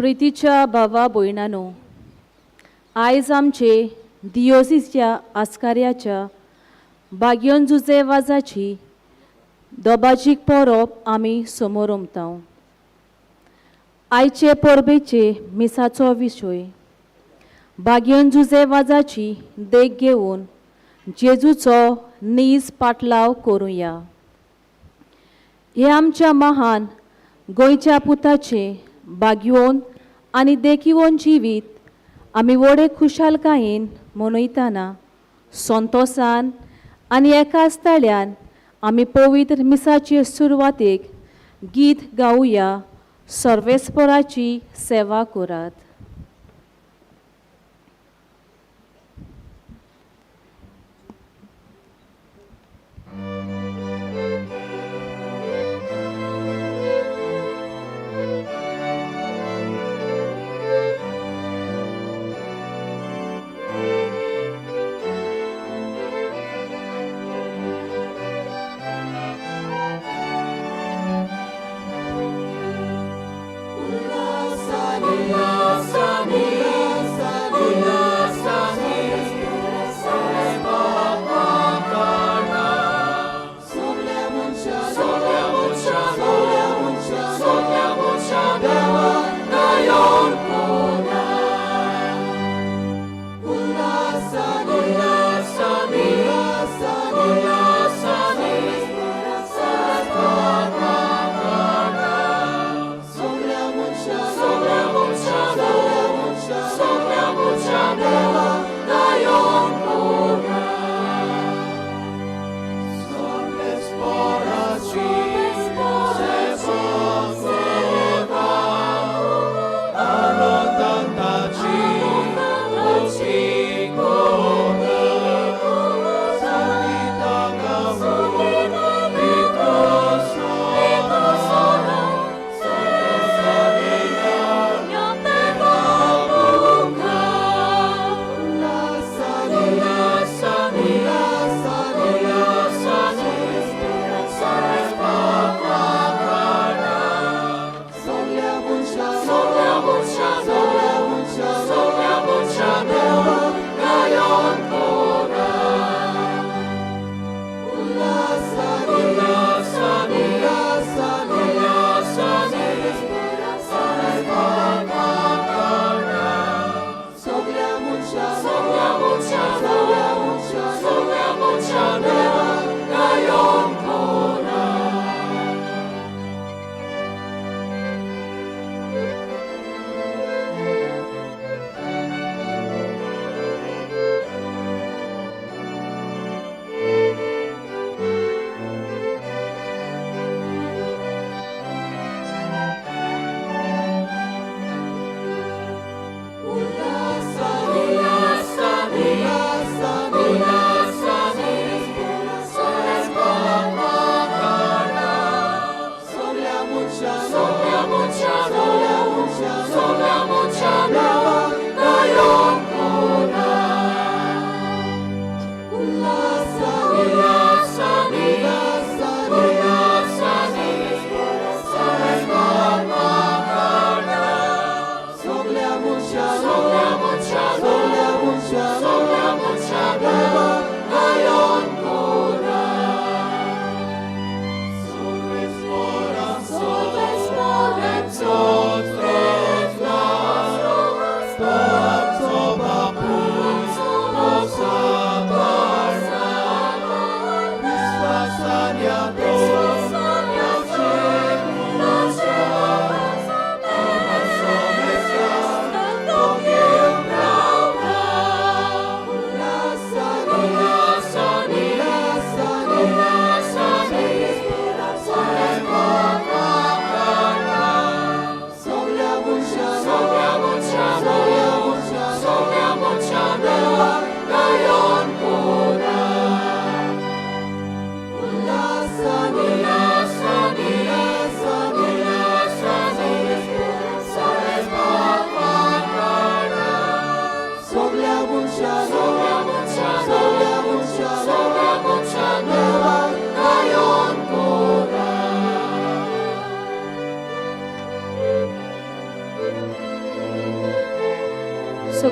प्रितीच्या भावा भयणांनो, आयज आमचे दियोसीसच्या आस्कार्याच्या बागयोन जुजे वाजाची दोबाजीक परब आमी समोर उमतांव. आयचे परबेचे मिसाचो विशय बागयोन जुजे वाजाची देख घेवन जेजूचो नीज पाटलाव करुया. हे आमच्या महान गोंयच्या पुताचे बागयोन आनी देखीवन जिवीत आमी व्हडे खुशालकायेन मनयतना संतोसान आनी एकाच ताळ्यान आमी पवित्र मिसाचे सुरवातेक गीत गावया. सर्वेस्पराची सेवा करात. Ulla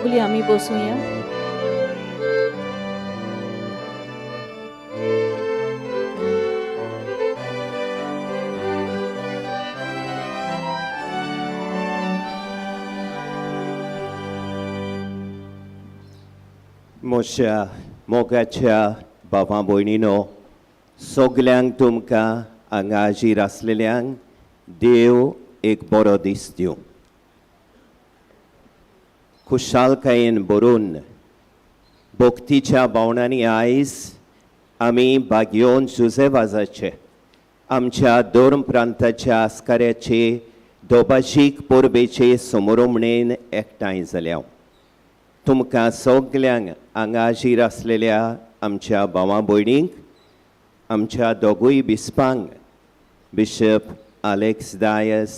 सगळीं आमी बसूया. म्हज्या मोगाच्या भावां भयणीनो, सगल्यांक तुमकां हांगा हाजीर आसलेल्यांक देव एक बरो दीस दिवं. खुशालकायेन भरून भक्तीच्या भावनांनी आयज आमी भाग्योन जुजेवाजाचे आमच्या दोन प्रांताच्या आस्काऱ्याचे दोबाशीक परबेचे समारंभणेन एकठांय जाल्या. तुमकां सगल्यांक हांगा हाजीर आसलेल्या आमच्या भावां भयणींक, आमच्या दोगूय बिस्पांक, bishop Alex Dias,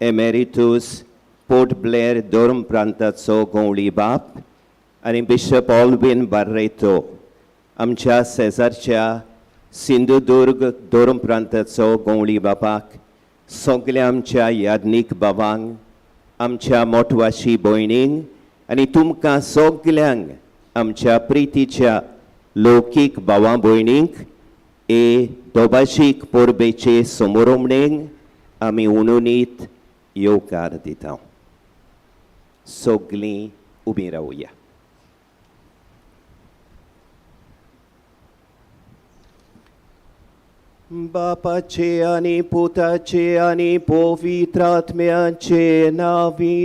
emeritus Port Blair दोर्म प्रांताचो गवळी बाप, आनी बिशप ऑल्विन बार्रेतो, आमच्या शेजारच्या सिंधुदुर्ग दोर्म प्रांताचो गवळी बापाक, सगल्या आमच्या याज्ञीक बाबांक, आमच्या मोठवाशी भयणींक, आनी तुमकां सगल्यांक आमच्या प्रितीच्या लौकीक भावां भयणींक हे दोबाशीक परबेचे समारंभणेक आमी उणुनीत येवकार दिता. सगलीं उबीं रावया. बापाचे आनी पुताचे आनी पवित्र आत्म्याचे नांवी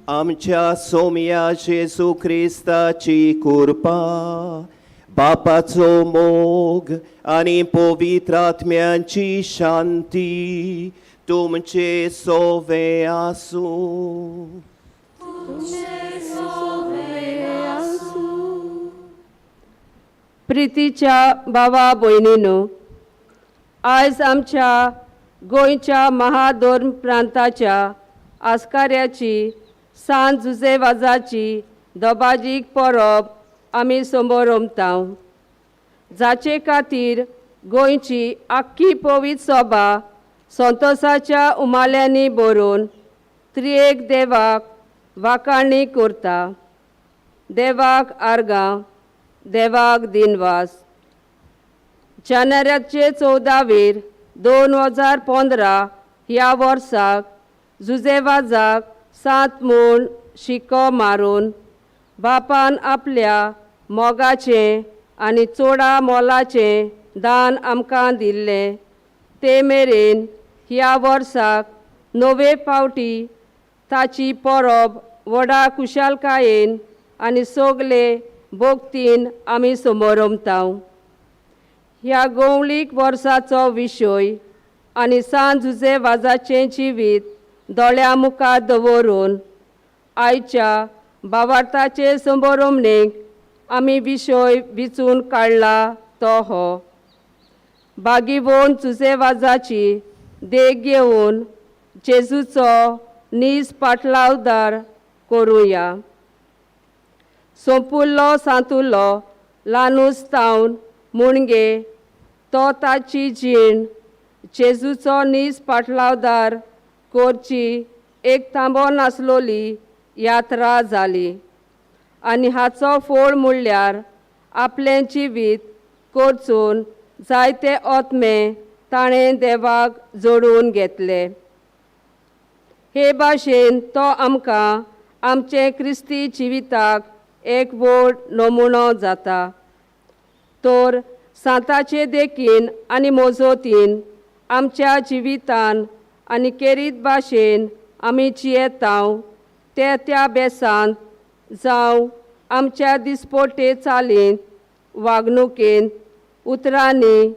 आमच्या सोम्या जेजू क्रिस्ताची कृपा, बापाचो मोग आनी पवित्र आत्म्याची शांती तुमचे सोवे आसूं. प्रितीच्या भावा भयणीनो, आयज आमच्या गोंयच्या महादोर्म प्रांताच्या आस्काऱ्याची सांत जुजेवाजाची दोबाजीक परब आमी समारंभता, जाचे खातीर गोंयची आख्खी पवित्र सभा संतोशाच्या उमाल्यांनी भरून त्रिएक देवाक वाखाणणी करता. देवाक आर्गां, देवाक दिनवास. जानेराचे 14 2015 ह्या वर्साक जुजेवाजाक 7 म्हूण शिको मारून बापान आपल्या मोगाचें आनी चोडा मोलाचें दान आमकां दिल्लें, ते मेरेन ह्या वर्साक 9 फावटी ताची परब व्हडा खुशालकायेन आनी सगले भक्तीन आमी समारंभता. ह्या गवळीक वर्साचो विशय आनी सांत जुजेवाजाचें जिवीत दोळ्या मुखार दवरून आयच्या भावार्थाचे समारंभणेक आमी विशय विचून काडला तो हो. बागीवोन जुजेवाजाची देख घेवन जेजूचो नीज पाटलावदार करुया. सोंपुल्लो सांतुल्लो लानूस तावन मुणगे तो ताची जीण जेजूचो नीज पाटलावदार करची एक थांबो नासलोली यात्रा जाली, आनी हाचो फळ म्हणल्यार आपलें जिवीत करचून जायते आत्मे ताणें देवाक जोडून घेतले. हे भाशेन तो आमकां आमचे क्रिस्ती जिविताक एक व्हड नमुनो जाता. तर सांताचे देखीन आनी मोजोतीन आमच्या जिवितान आनी केरीत भाशेन आमी जियेता ते त्या बेसांत जावं आमच्या दिसपट्टे चालींत, वागणुकेंत, उतरांनी,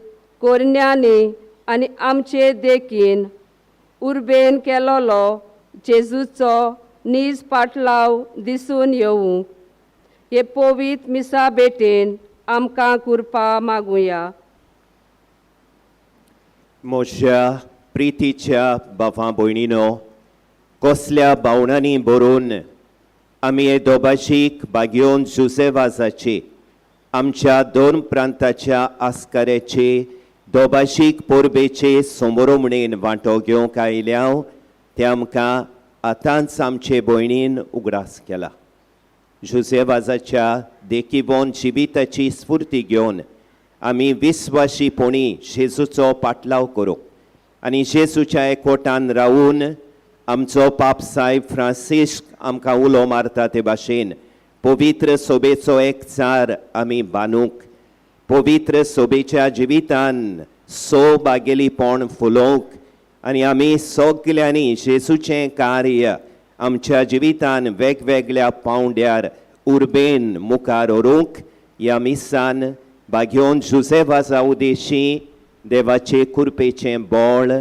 कोरण्यांनी आनी आमचे देखीन उर्बेन केलोलो जेजूचो नीज पाटलाव दिसून येवंक हे पवित्र मिसा भेटेन आमकां कृपा मागुया. म्हज्या प्रितीच्या भावां भयणीनो, कसल्या भावनांनी भरून आमी हे दोबाशीक भाग्योन जुजेवाजाचे आमच्या दोन प्रांताच्या आस्काऱ्याचे दोबाशीक परबेचे समारंभणेन वांटो घेवंक आयल्या ते आमकां आतांच आमचे भयणीन उगडास केला. जुझेवाजाच्या देखीबोन जिविताची स्फूर्ती घेवन आमी विस्वाशीपणी जेजूचो पाटलाव करूं आनी जेजूच्या एकवटान रावून आमचो पाप साहेब फ्रांसिस्क आमकां उलो मारता ते भाशेन पवित्र सोबेचो एक चार आमी बांदूंक, पवित्र सोबेच्या जिवितान सोब आगेलीपण फुलोवंक आनी आमी सगल्यांनी जेजूचें कार्य आमच्या जिवितान वेगवेगळ्या पावंड्यार उर्बेन मुखार व्हरूंक ह्या मिसान बागयोन जुझेवाजा उदेशी देवाचे कृपेचें बोळ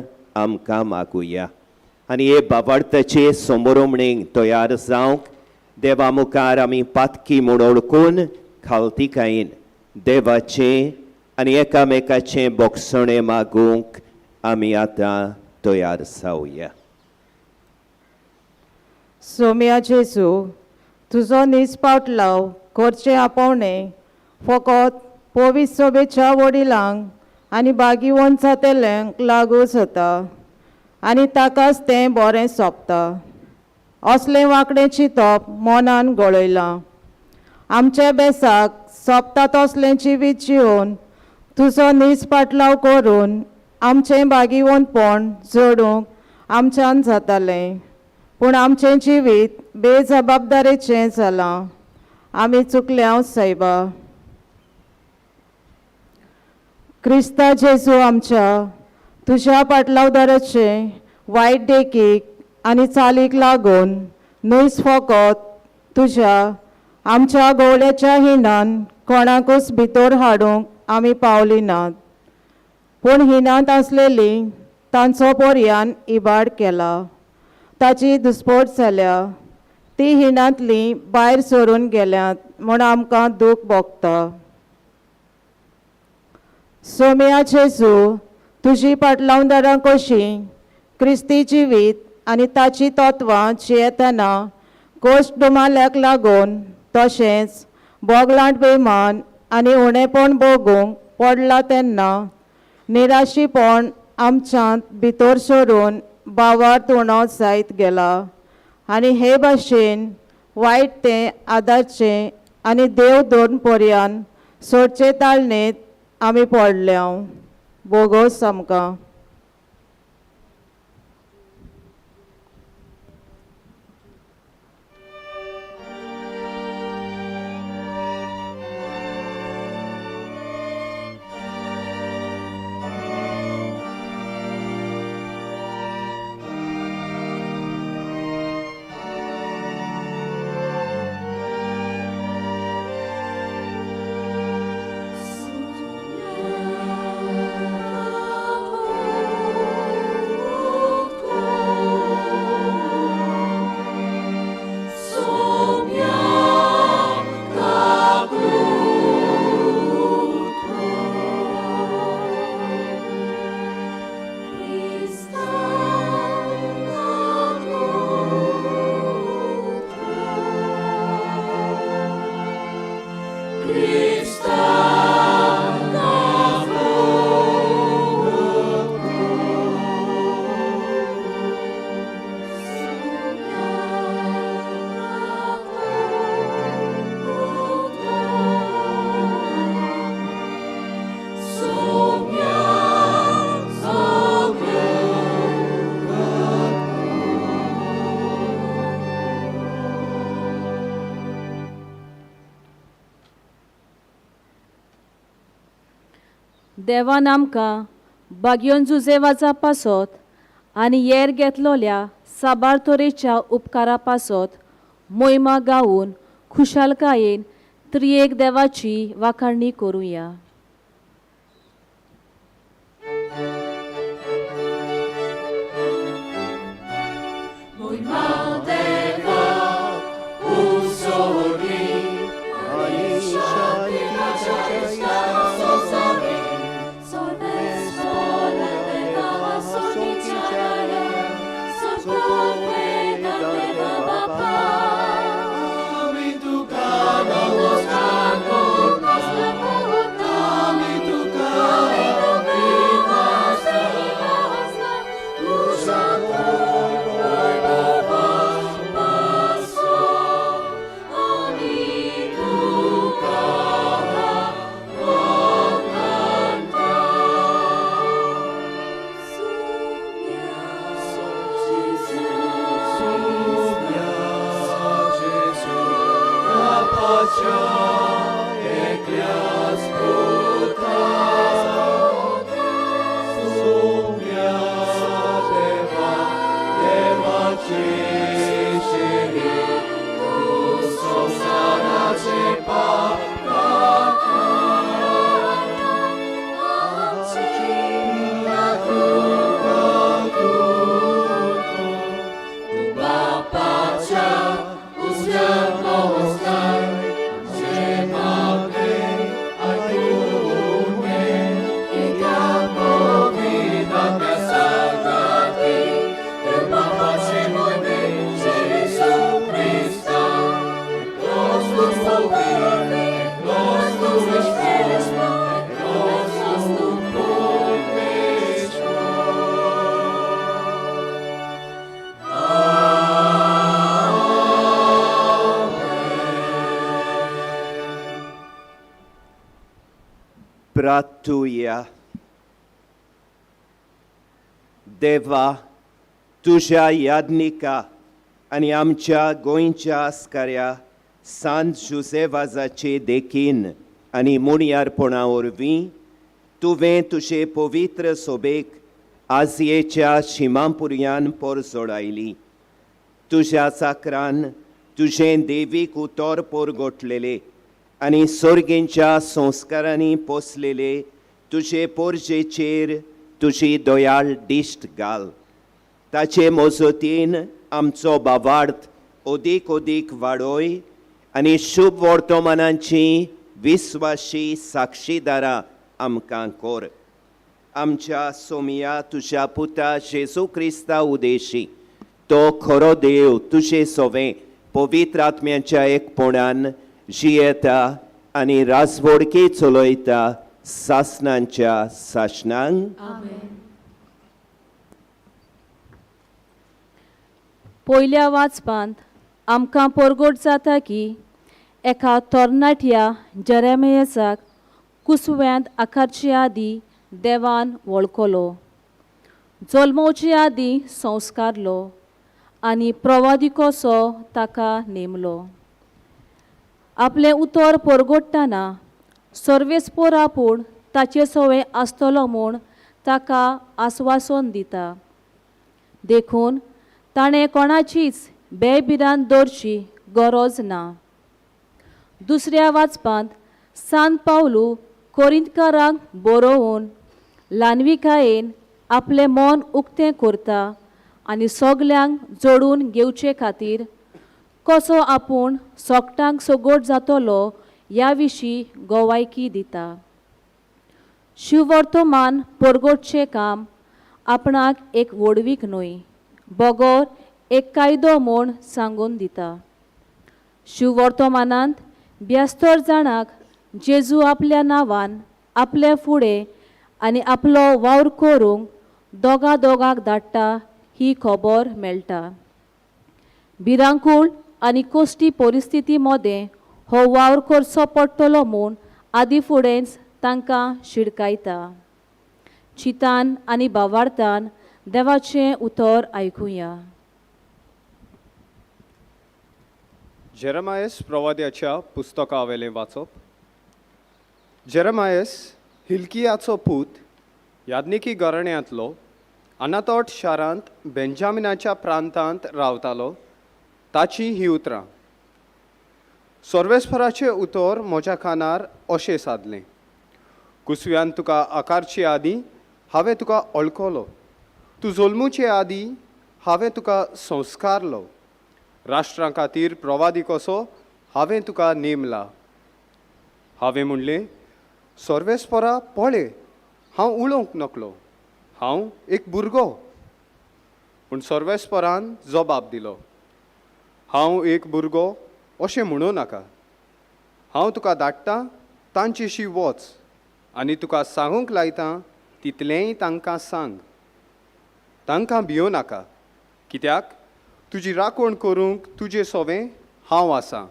आमकां मागुया. आनी हे बाबार्थाचे समोरुमणेक तयार जावंक देवा मुखार आमी पातकी म्हूण ओळखून खालतीकायेन देवाचें आनी एकामेकाचें बोगसणें मागूंक आमी आतां तयार जावया. सोम्या जेजू, तुजो नीज पावटलाव करचें आपोवणें फकत पवित्र सोबेच्या वडिलांक आनी बागीवन जातेल्यांक लागू जाता आनी ताकाच तें बरें सोंपता. असलें वांकडें चिंतप मनान गळयलां. आमच्या बेसाक सोंपता तसलें जिवीत जिवन तुजो नीज पाटलाव करून आमचें बागीवनपण जोडूंक आमच्यान जातालें. पूण आमचें जिवीत बेजबाबदारेचें जालां. आमी चुकल्या सायबा. क्रिस्ता जेजू आमच्या तुज्या पाटलावदाराचे वायट देखीक आनी चालीक लागून न्हूच फकत तुज्या आमच्या गवळ्याच्या हिणान कोणाकूच भितर हाडूंक आमी पावली नात, पूण हिणांत आसलेली तांचो पर्यान इबाड केला. ताची दुस्पट जाल्या. ती हिणांतली भायर सरून गेल्यात म्हूण आमकां दूख भोगता. सोम्या जेजू, तुजी पाटलावदारां कशीं क्रिस्ती जिवीत आनी ताची तत्वां जियेतना कोश्ट दुमाल्याक लागून तशेंच बोगलांट बेमान आनी उणेपण भोगूंक पडलां तेन्ना निराशीपण आमच्यांत भितर सरून भावार्थ उणो जायत गेला आनी हे भाशेन वायट तें आदारचें आनी देव धरून पर्यान सोडचे ताळणेत आमी पडल्या. बोगोस आमकां. देवान आमकां बागयोन जुझेवाजा पासत आनी येर घेतलोल्या साबार तरेच्या उपकारा पासत मोहिमा गावून खुशालकायेन त्रिएक देवाची वाखाणणी करुया. प्रार्थूया. देवा, तुझ्या याज्ञिका आणि आमच्या गोंयच्या आस्काऱ्या सांत जुसेवाजाचे देखीन आणि मुणयारपणा वरवीं तुवें तुजे पवित्र सोबेक आजयेच्या शिमांपुरयान पोर जोडायली. तुझ्या चाकरान तुझें देवीक उतर पोर गोठलेले आनी सोर्गेंच्या संस्कारांनी पोसलेले तुजे पोरजेचेर तुजी दोयाळ दिश्ट घाल. ताचे मोजतीन आमचो भावार्थ ओदीक ओदीक वाडोय आनी शुभ वर्तमानांची विस्वाशी साक्षीदारां आमकां कोर. आमच्या सोमिया तुज्या पुता जेजू क्रिस्ता उदेशी तो खरो देव तुजे सोवें पवित्र आत्म्याच्या एकपणान जियेता आनी राजवडकी चलयता सासणांच्या सासणांक. पयल्या वाचपांत आमकां परगट जाता की एका तरणाट्या जेरेमियासाक कुसव्यांत आकारचे आदी देवान वळखलो, जल्मोवचे आदी संस्कारलो आनी प्रवादिकोसो ताका नेमलो. आपलें उतर परगट्टाना सर्वेस्पोर आपूण ताचे सवय आसतलो म्हूण ताका आस्वासन दिता. देखून ताणें कोणाचीच बेबिरांत दवरची गरज ना. दुसऱ्या वाचपांत सांत पावलू कोरिंतकारांक बरोवन ल्हानविकायेन आपलें मन उक्तें करता आनी सगल्यांक जोडून घेवचे खातीर कसो आपूण सोगटांक सोगोट जातलो ह्या विशीं गोवायकी दिता. शिववर्तमान परगटचें काम आपणाक एक वडवीक न्हय, बोगोर एक कायदो म्हूण सांगून दिता. शिववर्तमानांत ब्यास्तर जाणांक जेजू आपल्या नांवान आपले फुडें आनी आपलो वावर करूंक दोगांक धाडटा ही खबर मेळटा. भिरांकूळ आनी कोश्टी परिस्थिती मदें हो वावर करचो पडटलो म्हूण आदी फुडेंच तांकां शिडकायता. चितान आनी भावार्थान देवाचें उतर आयकुया. जेरेमायस प्रवाद्याच्या पुस्तकावेलें वाचप. जेरेमायस हिल्कियाचो पूत याज्ञिकी घराण्यांतलो अनातोट शारांत बेंजामिनाच्या प्रांतांत रावतालो. ताची ही उतरां. सर्वेस्पराचें उतर म्हज्या कानार अशें सादलें. कुसव्यान तुका आकारचे आदी हांवें तुका वळखलो. तूं जल्मुचे आदी हांवें तुका संस्कारलो. राष्ट्रां खातीर प्रवादी कसो हांवें तुका नेमला. हांवें म्हणलें, सर्वेस्परा पळय, हांव उलोवंक नकलो, हांव एक भुरगो. पूण सर्वेस्परान जबाब दिलो, हांव एक भुरगो अशें म्हणूं नाका. हांव तुका धाडटां तांचेशी वच आनी तुका सांगूंक लायतां तितलेंय तांकां सांग. तांकां भियों नाका, कित्याक तुजी राखण करूंक तुजे सोवें हांव आसां.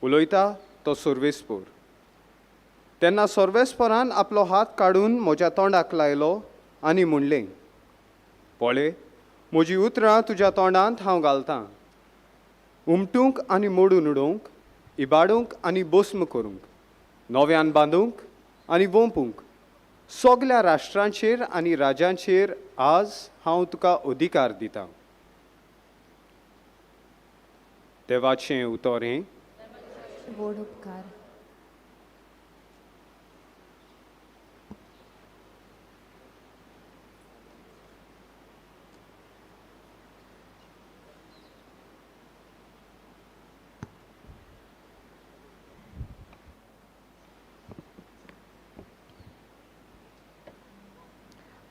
उलयता तो सर्वेस्पोर. तेन्ना सर्वेस्परान आपलो हात काडून म्हज्या तोंडाक लायलो आनी म्हणलें, पळय, म्हजीं उतरां तुज्या तोंडांत हांव घालतां. उमटूंक आनी मोडून उडोवंक इबाडूंक आनी बोस्म करूंक, नव्यान बांदूंक आनी वोंपूंक सगल्या राष्ट्रांचेर आनी राज्यांचेर आज हांव तुका अधिकार दितां. देवाचें उतर हें. व्हड उपकार.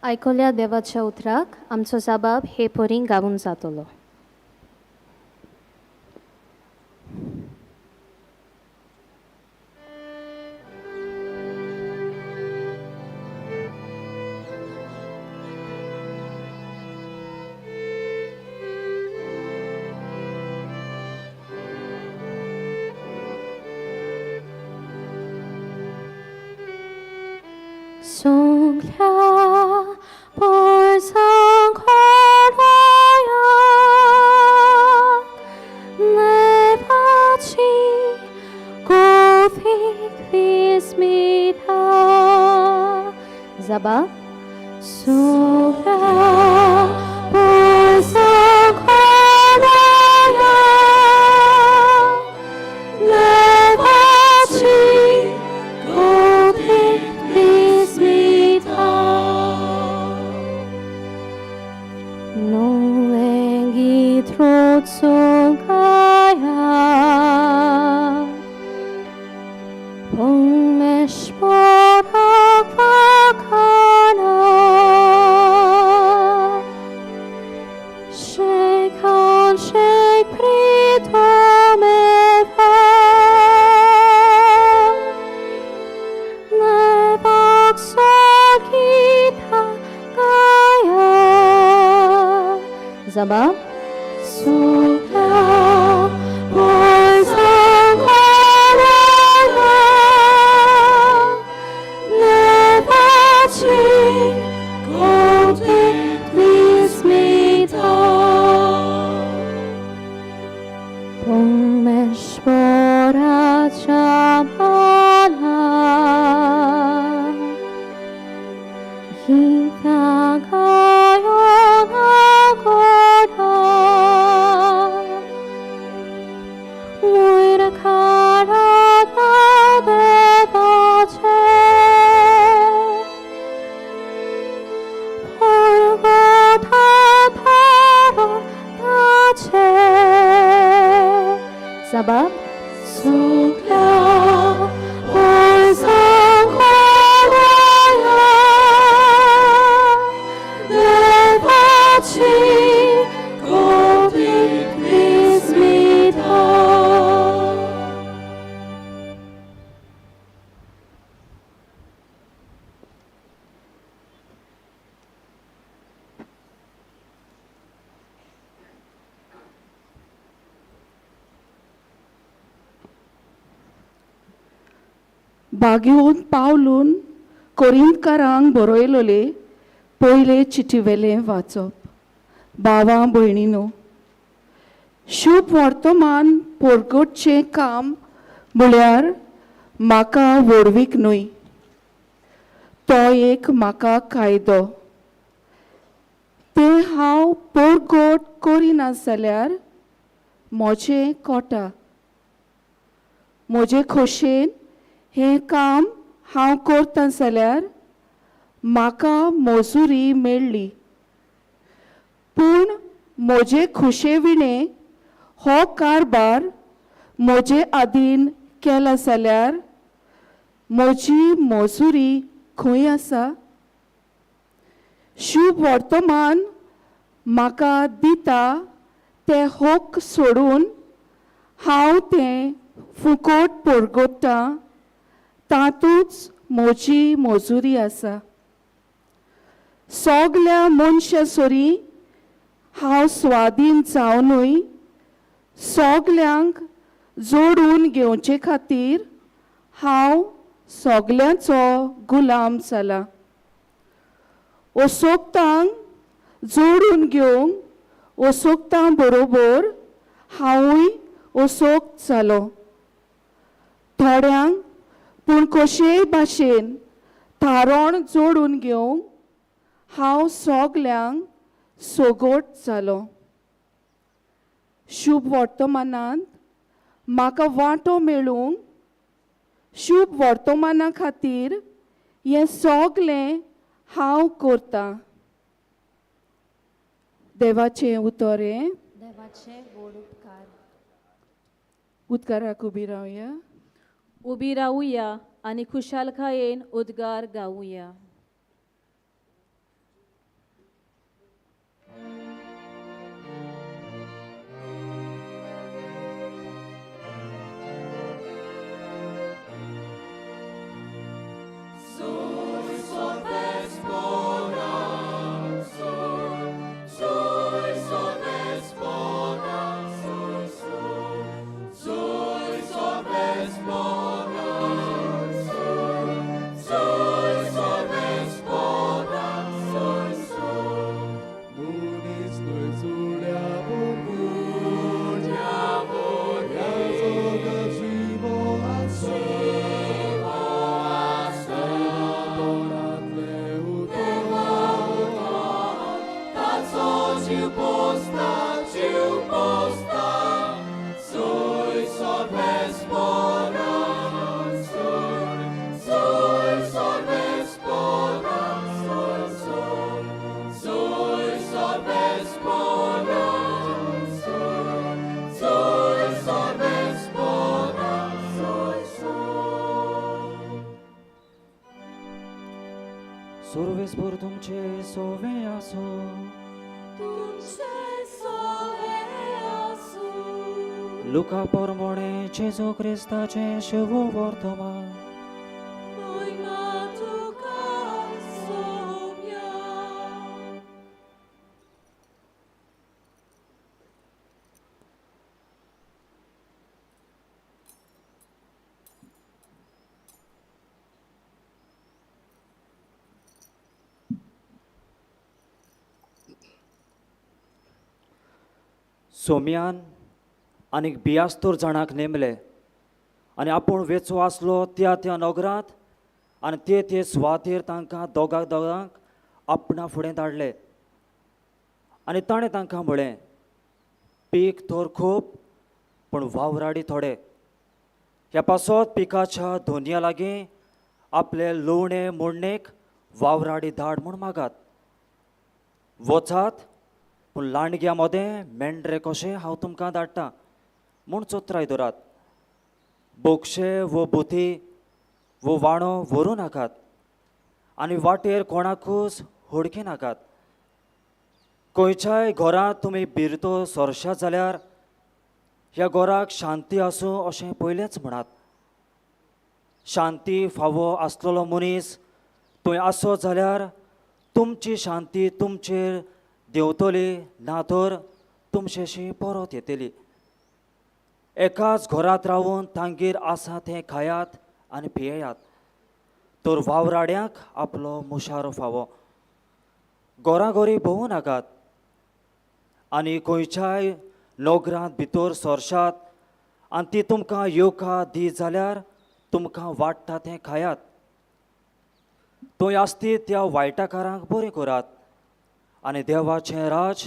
आयकल्या देवाच्या उतराक आमचो जबाब हे परीं गावून जातलो. Songlia por Sancoale nevaci gothic vismita Zaba Songlia por Sancoale nevaci gothic Noengi trotsogaya Pongmeshporak vakana Shekhan shek pritomeva Nevak sokita gaya Zabab Sukha por Sancoale nevaci gothic vismita Pongmeshpora chamana Hitagayo nagoda Muira karata devace Porgota parotace Sabab Sukla por Sancoale nevaci gothic vismita बागेवन पावलून कोरिंतकारांक बरयलोले पयले चिटीवेलें वाचप. भावां भयणीनो, शुभ वर्तमान पोरगोटचें काम म्हळ्यार म्हाका वडवीक न्हय, तो एक म्हाका कायदो. तें हांव पोरगोट करिना जाल्यार म्हजें कोटा. म्हजे खोशेन हें काम हांव करतां जाल्यार म्हाका मजुरी मेळ्ळी. पूण म्हजे खुशेविणे हो कारबार म्हजे आदीन केला जाल्यार म्हजी मजुरी खंय आसा? शुभ वर्तमान म्हाका दिता तें हक सोडून हांव तें फुकट पोरगोट्टां, तातूंच म्हजी मजुरी आसा. सगल्या मनशां सोरी हांव स्वाधीन जावनूय सगल्यांक जोडून घेवचे खातीर हांव सगल्यांचो गुलाम जाला. ओसोकतांक जोडून घेवंक ओसोकतां बरोबर हांवूय ओसोक जालो. थोड्यांक पूण कशेय भाशेन थारोण जोडून घेवंक हांव सोगल्यांक सोगोट जालो. शुभ वर्तमानांत म्हाका वांटो मेळूंक शुभ वर्तमाना खातीर हें सोगलें हांव करतां. देवाचें उतोरें. देवाचे गोड उपकार. उद्गाराक उबी रावया. उबी रावूया आणि खुशालकायेन उद्गार गाऊया. सर्वेस्पर तुमचे सोवे आसो. लुका परमोणे जेजू क्रिस्ताचे शुभ वर्तमान. सोम्यान आनीक 72 जाणांक नेमले आनी आपूण वेचो आसलो त्या त्या नगरांत आनी ते सुवातेर तांकां दोगांक आपणा फुडें धाडले. आनी ताणें तांकां म्हळें, पीक तर खूब पूण वावराडी थोडे. ह्या पासत पिकाच्या धोनया लागीं आपले लुवणे मोडणेक वावराडी धाड म्हूण मागात. वचात पूण लांडग्या मोदें मेंढरे कशें हांव तुमकां धाडटां म्हूण चोत्राय दवरात. बोक्षे वो बुथी वो वाणो व्हरूं नाकात आनी वाटेर कोणाकूच हुडकी नाकात. खंयच्याय घरांत तुमी भिरतो सरशात जाल्यार ह्या घराक शांती आसूं अशें पयलेंच म्हणात. शांती फावो आसलेलो मनीस थंय आसत जाल्यार तुमची शांती तुमचेर देंवतली ना तर तुमचेशी परत येतली. एकाच घरांत रावून तांगेर आसा तें खायात आनी पियेयात तर वावराड्यांक आपलो मुशारो फावो. घोराघोरी भोवूं नाकात आनी खंयच्याय नोगरांत भितर सरशात आनी ती तुमकां येवका दी जाल्यार तुमकां वाडटा तें खायात. थंय आसती त्या वायटाकारांक बरें करात आनी देवाचें राज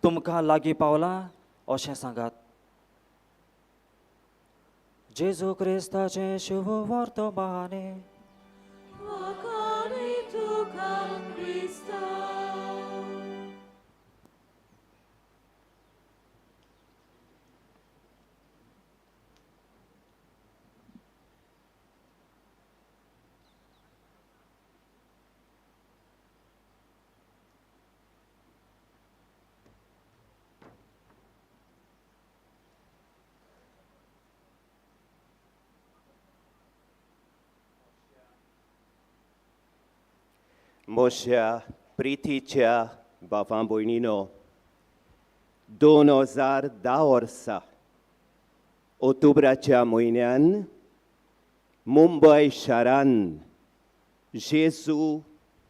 तुमकां लागीं पावलां अशें सांगात. जेजू क्रिस्ताचें शुभ वर्तमाने. मोशा प्रितीच्या बापां भयणीनो, 2010 वर्सा ऑक्टोबराच्या म्हयन्यान मुंबय शारान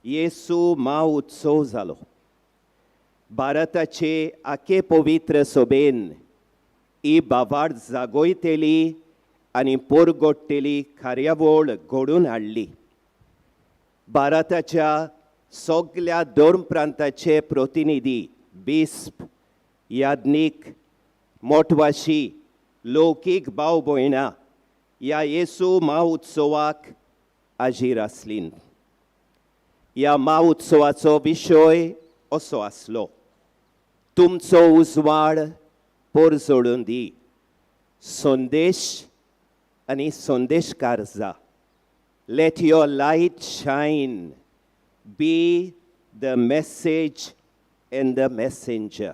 येसू माव उत्सव जालो. भारताचे आखे पवित्र सभेन ही बाबार्द जागोयतेली आनी पोरगोट्टेली कार्यावळ घडोवन हाडली. भारताच्या सगळ्या धर्म प्रांताचे प्रतिनिधी, बिस्प, याज्ञीक, मोठवाशी, लौकीक भाव भयणां ह्या येसू महोत्सवाक हाजीर आसलीं. ह्या महोत्सवाचो विशय असो आसलो: तुमचो उजवाड परजोडून दी. संदेश आनी संदेशकार जा. Let your light shine. Be the message and the messenger.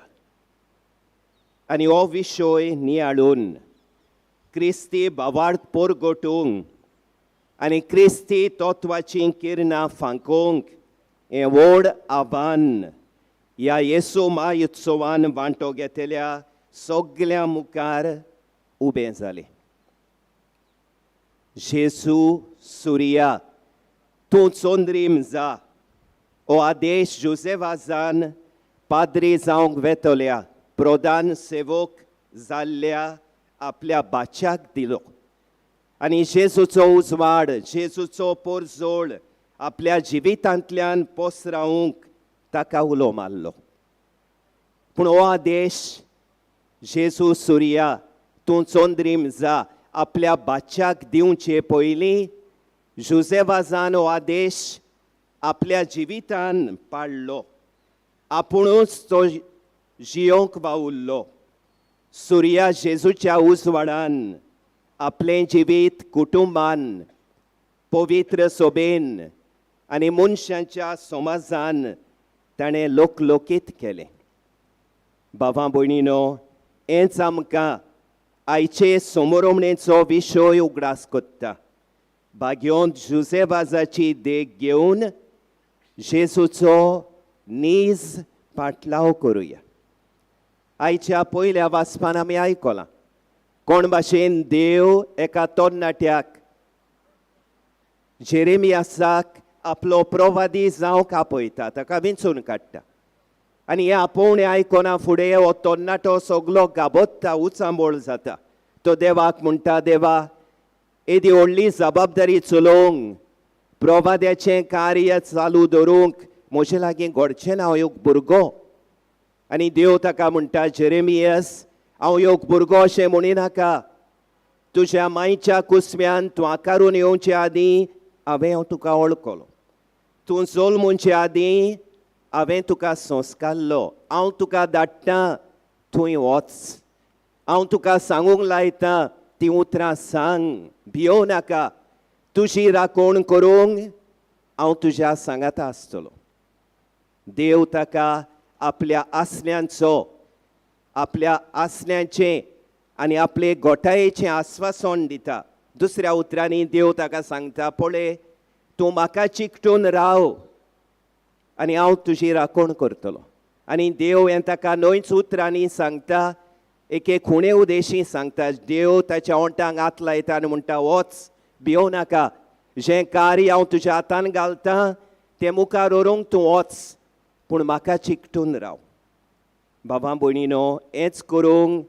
आनी हो विशय नियाळून क्रिस्ती भावार्थ परगटूंक आनी क्रिस्ती तत्वाचीं किरणां फांकोवंक हें व्हड आव्हान ह्या येसू महोत्सवान वांटो घेतलेल्या सगळ्यां मुखार उबें जालें. जेसू सुर्या, तूं चोंद्रीम जा. हो आदेश जोसेफाजान पाद्री जावंक वेतल्या प्रधान सेवक जाल्ल्या आपल्या बाच्याक दिलो. आनी जेजूचो उजवाड, जेजूचो परजोड आपल्या जिवितांतल्यान पसरावंक ताका उलो मारलो. पूण हो आदेश जेजू सुर्या, तूं चोंद्रीम जा, आपल्या बाच्याक दिवचे पयलीं जोसेफाजान हो आदेश आपल्या जिवितान पाळ्ळो. आपुणूच तो जियोंक वावुरलो. सुर्या जेजूच्या उजवाडान आपलें जिवीत कुटुंबान, पवित्र सोबेन आनी मनशांच्या समाजान ताणें लोकलोकीत केलें. भावां भयणीनो, हेंच आमकां आयचे समोरमणेचो विशय उगडास कोत्ता. भाग्योंत जोसेफाजाची देख घेवन जेजूचो नीज पाटलाव करुया. आयच्या पयल्या वाचपान आमी आयकलां कोण भाशेन देव एका तरणाट्याक, जेरेमियासाक, आपलो प्रवादी जावंक आपयता, ताका विंचून काडटा. आनी हें आपोवणें आयकना फुडें हो तरणाटो सगलो गाबोत्ता, उचांबोळ जाता. तो देवाक म्हणटा, देवा, एदी व्हडली जबाबदारी चलोवंक, प्रवाद्याचें कार्य चालू दवरूंक म्हजे लागीं घडचें ना, हांव एक भुरगो. आनी देव ताका म्हणटा, जेरेमियस, हांव एक भुरगो अशें म्हणिनाका. तुज्या मांयच्या कुस्म्यान तूं आकारून येवचे आदीं हांवें तुका वळखलो. तूं जल्मचे आदीं हांवें तुका संस्कारलो. हांव तुका धाडटां, थंय वच. हांव तुका सांगूंक लायतां, तीं उतरां सांग. भियोव नाका. तुजी राखण करूंक हांव तुज्या सांगाता आसतलो. देव ताका आपल्या आसण्यांचो, आपल्या आसण्यांचें आनी आपले घोटायेचें आस्वासन दिता. दुसऱ्या उतरांनी देव ताका सांगता, पळय, तूं म्हाका चिकटून राव आनी हांव तुजी राखण करतलो. आनी देव हें ताका न्हयच उतरांनी सांगता, एके खुणे उदेशी सांगता. देव ताच्या ओंठांक हात लायता आनी म्हणटा, वच, भियोव नाका. जें कार्य हांव तुज्या हातान घालतां तें मुखार व्हरूंक तूं वच, पूण म्हाका चिकटून राव. भावां भयणीनो, हेंच करूंक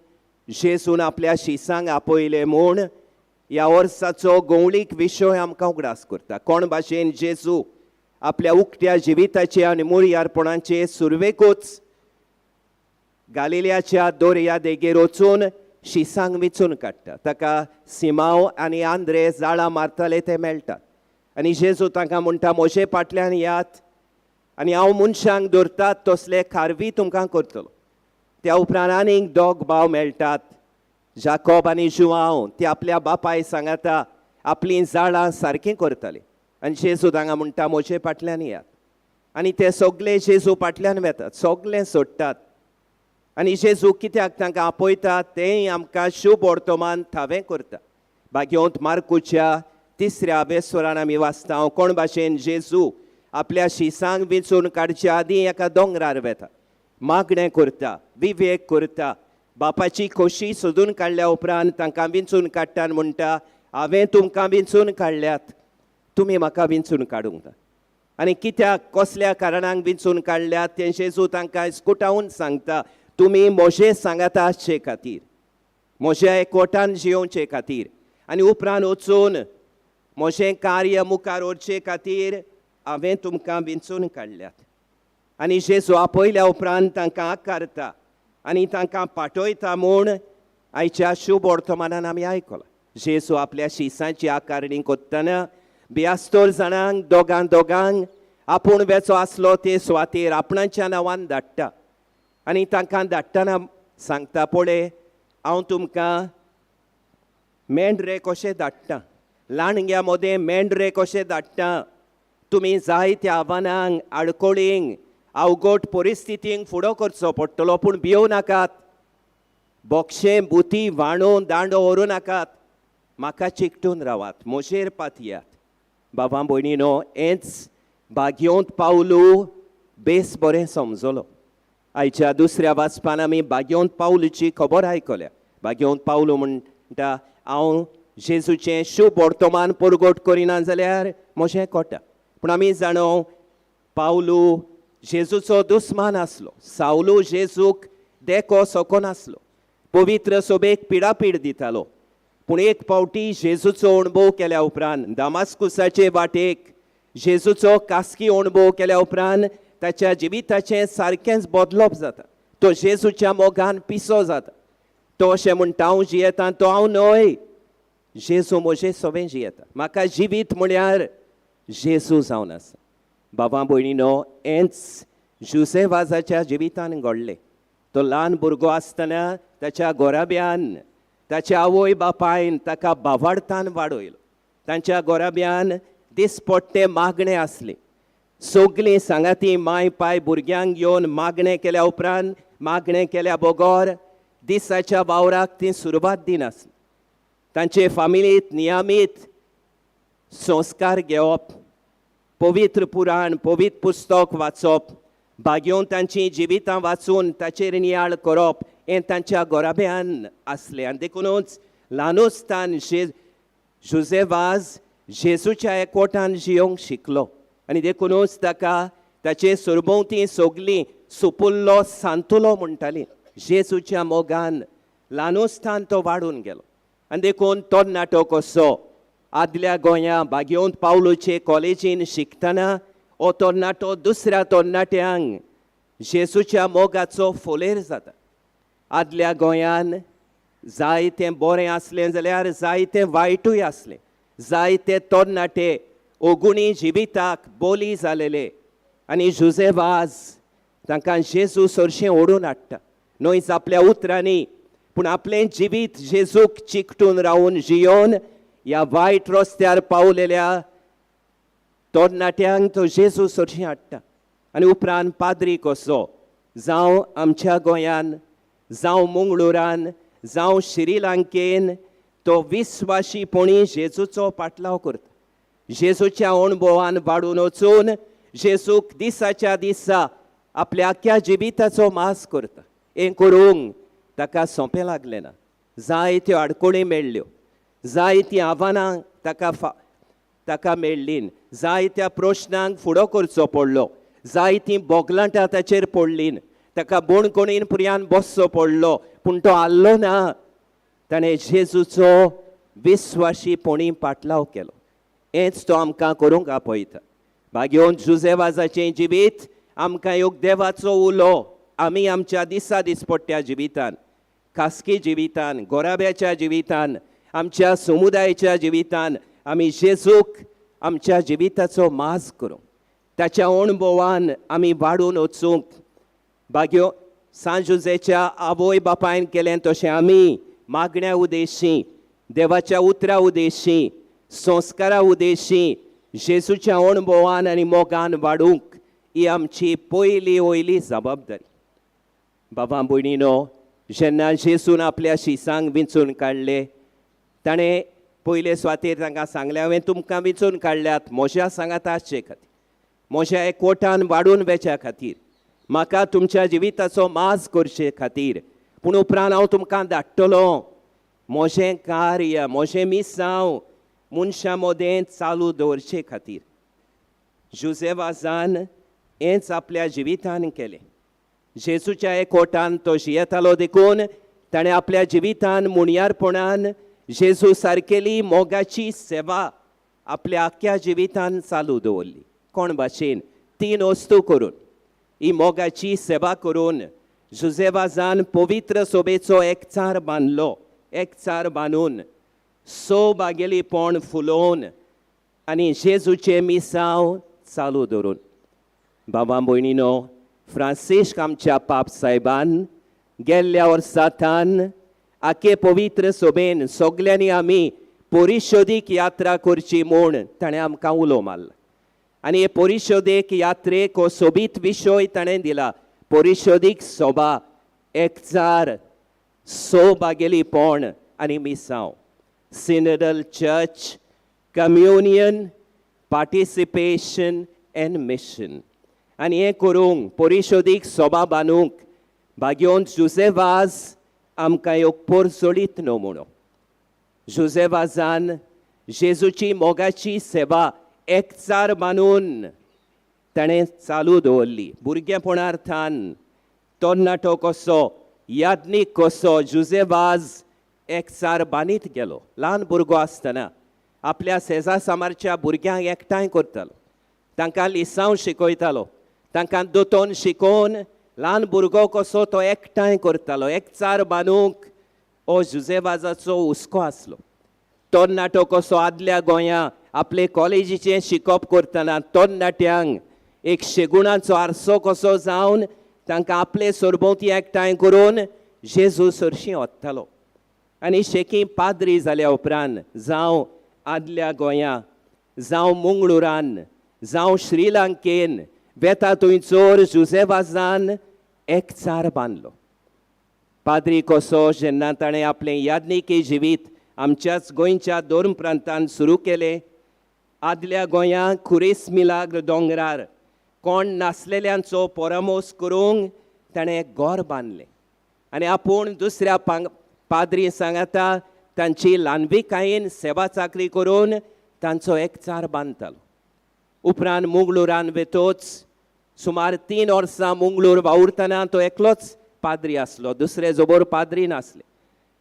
जेजून आपल्या शिसांक आपयलें म्हूण ह्या वर्साचो गवळीक विशय आमकां उगडास करता. कोण भाशेन जेजू आपल्या उक्त्या जिविताचे आनी मुळयारपणाचे सुरवेकूच गालिल्याच्या दोर्या देगेर वचून शिसांक विचून काडटा. ताका सिमांव आनी आंद्रे जाळां मारताले ते मेळटात. आनी जेजू तांकां म्हणटा, म्हजे फाटल्यान यात आनी हांव मनशांक धरतात तसले खारवी तुमकां करतलो. त्या उपरांत आनीक दोग भाव मेळटात, जाकोब आनी जुआंव. ते आपल्या बापाय सांगाता आपलीं जाळां सारकीं करतालीं. आनी जेजू तांकां म्हणटा, म्हजे फाटल्यान यात. आनी ते सगळे जेजू फाटल्यान वेतात, सगळे सोडटात. आनी जेजू कित्याक तांकां आपयतात तेंय आमकां शुभ वर्तमान थावें करता. भाग्योंत मार्कूच्या 3ऱ्या अभेस्वरान आमी वाचता, कोण भाशेन जेजू आपल्या शिसांक विचून काडच्या आदीं एका दोंगरार वेता, मागणें करता, विवेक करता. बापाची खोशी सोदून काडल्या उपरांत तांकां विंचून काडटा आनी म्हणटा, हांवें तुमकां विंचून काडल्यात, तुमी म्हाका विंचून काडूंक ना. आनी कित्याक, कसल्या कारणांक विंचून काडल्यात तें जेजू तांकां इस्कुटावून सांगता. तुमी म्हजे सांगाता आसचे खातीर, म्हज्या एकवटान जियोवचे खातीर आनी उपरांत वचून म्हजें कार्य मुखार व्हरचे खातीर हांवें तुमकां विंचून काडल्यात. आनी जेजू आपयल्या उपरांत तांकां आकारता आनी तांकां पाठयता म्हूण आयच्या शुभ वर्तमानान आमी आयकलां. जेजू आपल्या शिसांची आकारणी कोत्तना 72 जाणांक दोगांक आपूण वेचो आसलो ते सुवातेर आपणाच्या नांवान धाडटा आनी तांकां धाडटना सांगता पळय, हांव तुमकां मेंढरे कशें धाडटा, लांडग्या मदें मेंढरे कशें धाडटा. तुमी जायत्या आव्हानांक आडकोळींक अवघड परिस्थितींक फुडो करचो पडटलो, पूण भियो नाकात. बोक्षें बुती वांडून दांडो व्हरू नाकात. म्हाका चिकटून रावात, म्हजेर पातयात. बाबा भयणीनो, हेंच बागयोंत पावलू बेस बरें समजलो. आयच्या दुसऱ्या वाचपान आमी बागयोंत पावलूची खबर आयकल्या. बागयोंत पावलू म्हणटा, हांव जेजूचें शुभ वर्तमान परगट करिना जाल्यार म्हजें कोटा. पूण आमी जाणो पावलू जेजूचो दुस्मान आसलो. सावलू जेजूक देखो सको नासलो. पवित्र सभेक पिडापीड दितालो. पूण एक फावटी जेजूचो अणभव केल्या उपरांत, दामास्कुसाचे वाटेक जेजूचो खासगी अणभव केल्या उपरांत ताच्या जिविताचें सारकेंच बदलप जाता. तो जेजूच्या मोगान पिसो जाता. तो अशें म्हणटा, हांव जियेता तो हांव न्हय, जेजू म्हजें सवें जियेता. म्हाका जिवीत म्हळ्यार जेजू जावन आसा. बाबा भयणीनो, हेंच जुसेवाजाच्या जिवितान घडलें. तो ल्हान भुरगो आसतना ताच्या गोराब्यान ताच्या आवय बापायन ताका बावार्थान वाडयलो. तांच्या गोराब्यान दिसपट्टे मागणे आसले. सगळीं सांगाती माय पाय भुरग्यांक घेवन मागणें केल्या उपरांत, मागणें केल्या बगोर दिसाच्या वावराक ती सुरवात दिनासली. तांचे फामिलींत नियमीत संस्कार घेवप, पवित्र पुराण, पवित्र पुस्तक वाचप, बागयोन तांची जिवितां वाचून ताचेर नियाळ करप, हें तांच्या गोराब्यान आसलें. आनी देखूनच ल्हानूसतान जुसेवाज जेजूच्या एकवटान जियोंक शिकलो. आनी देखूनच ताका ताचे सरभोंवती सगळीं सुपुल्लो सांतुलो म्हणटालीं. जेजूच्या मोगान ल्हानूसतान तो वाडून गेलो. आनी देखून तरणाटो कसो आदल्या गोंया बागयोंत पावलूचे कॉलेजीन शिकतना हो तरणाटो दुसऱ्या तरणाट्यांक जेजूच्या मोगाचो फोलेर जाता. आदल्या गोंयान जायतें बरें आसलें जाल्यार जायतें वायटूय आसलें. जायते तरणाटे ओगुणी जिविताक बोली जालेले आनी जुसेवाज तांकां जेजू सरशें ओडून हाडटा. न्हयच आपल्या उतरांनी, पूण आपलें जिवीत जेजूक चिकटून रावन जियोन ह्या वायट रस्त्यार पावलेल्या तरणाट्यांक तो जेजू सरशीं हाडटा. आनी उपरांत पाद्री कसो जावं आमच्या गोंयान, जावं मंगळुरान, जावं श्रीलंकेन तो विस्वाशीपणी जेजूचो पाटलाव करता. जेजूच्या अणभवान वाडून वचून जेजूक दिसाच्या दिसा आपल्या आख्या जिविताचो मास करता. हें करूंक ताका सोंपें लागलें ना. जायत्यो आडकोळी मेळ्ळ्यो, जायतीं आव्हानां ताका मेळ्ळीं, जायत्या प्रश्नांक फुडो करचो पडलो, जायतीं बोगलांटां ताचेर पडलीं, ताका बोणकोणीन पुर्यान बसचो पडलो. पूण तो हाल्लो ना. ताणें जेजूचो विस्वाशीपणी पाटलाव केलो. हेंच तो आमकां करूंक आपयता. बागयोन जुसेवाजाचें जिवीत आमकां एक देवाचो उलो. आमी आमच्या दिसा दिसपट्ट्या जिवितान, खासगी जिवितान, गोराब्याच्या जिवितान, आमच्या समुदायाच्या जिवितान आमी जेजूक आमच्या जिविताचो माज करूंक, ताच्या अणभवान आमी वाडून वचूंक. बागयो सांत जुसेच्या आवय बापायन केलें तशें आमी मागण्या उद्देशी, देवाच्या उतरा उद्देशी, संस्कारा उद्देशी जेजूच्या अणभवान आनी मोगान वाडूंक ही आमची पयली वयली जबाबदारी. बाबा भयणीनो, जेन्ना जेजून आपल्या शिसांक विंचून काडले, ताणें पयले सुवातेर तांकां सांगलें, हांवें तुमकां विंचून काडल्यात म्हज्या सांगात आसचे खातीर, म्हज्या एकवटान वाडून वेच्या खातीर, म्हाका तुमच्या जिविताचो माज करचे खातीर. पूण उपरांत हांव तुमकां धाडटलों म्हजें कार्य, म्हजें मिसांव मनशां मदें चालू दवरचे खातीर. जुसेवाजान हेंच आपल्या जिवितान केलें. जेजूच्या एकवटान तो जियेतालो देखून ताणें आपल्या जिवितान मुणयारपणान जेजू सारकेली मोगाची सेवा आपल्या आख्या जिवितान चालू दवरली. कोण भाशेन 3 वस्तू करून ही मोगाची सेवा करून जुजेवाजान पवित्र सोबेचो एकचार बांदलो. एकचार बांदून बागेली पोण फुलोवन आनी जेजूचे मिसांव चालू दवरून. बाबा भयणीनो, फ्रांसिस्क आमच्या पाप साहेबान गेल्ल्या वर्सांतान आखे पवित्र सोबेन सगल्यांनी आमी परिशोधीक यात्रा करची म्हूण ताणें आमकां उलो मारला. आनी हे परिशोधीक यात्रेक हो सोबीत विशय ताणें दिला. परिशोधीक सोबा, एकचार, बागेली पोण आनी मिसांव. Synodal church, communion, participation and mission. आनी हें करूंक परिशोधीक सोबा बांदूंक भाग्योन जुजेवाज आमकां येवपर जोडीत न्हू म्हणून. जुजेवाजान जेजूची मोगाची सेवा एकचार बांदून ताणें चालू दवरली. भुरगेपणार्थान तरणाटो कसो, याज्ञीक कसो जुजेवाज एकचार बांदीत गेलो. ल्हान भुरगो आसतना आपल्या शेजा सामारच्या भुरग्यांक एकठांय करतालो, तांकां लिसांव शिकयतालो, तांकां दोतोन शिकोवन ल्हान भुरगो कसो तो एकठांय करतालो. एकचार बांदूंक हो जुजेवाजाचो हुस्को आसलो. तरणाटो कसो आदल्या गोंया आपले कॉलेजीचें शिकप करतना तरणाट्यांक एक शेगुणाचो आरसो कसो जावन तांकां आपले सरभोंवती एकठांय करून जेजू सरशीं वत्तालो. आनी शेकी पाद्री जाल्या उपरांत जावं आदल्या गोंया, जावं मंगळुरान, जावं श्रीलंकेन वेता थंयचोर जुजेवाजान एकचार बांदलो. पाद्री कसो जेन्ना ताणें आपलें याज्ञिकी जिवीत आमच्याच गोंयच्या 2 प्रांतांत सुरू केलें, आदल्या गोंयांत खुरीस मिलाग्र दोंगरार कोण नासलेल्यांचो परामोस करूंक ताणें एक घर बांदलें. आनी आपूण दुसऱ्या पाद्री सांगता तांची ल्हानविकायेन सेवा चाकरी करून तांचो एकचार बांदतालो. उपरांत मंगळुरान वेतोच सुमार 3 वर्सां मंगळूर वावुरतना तो एकलोच पाद्री आसलो, दुसरे जोबोर पाद्री नासले.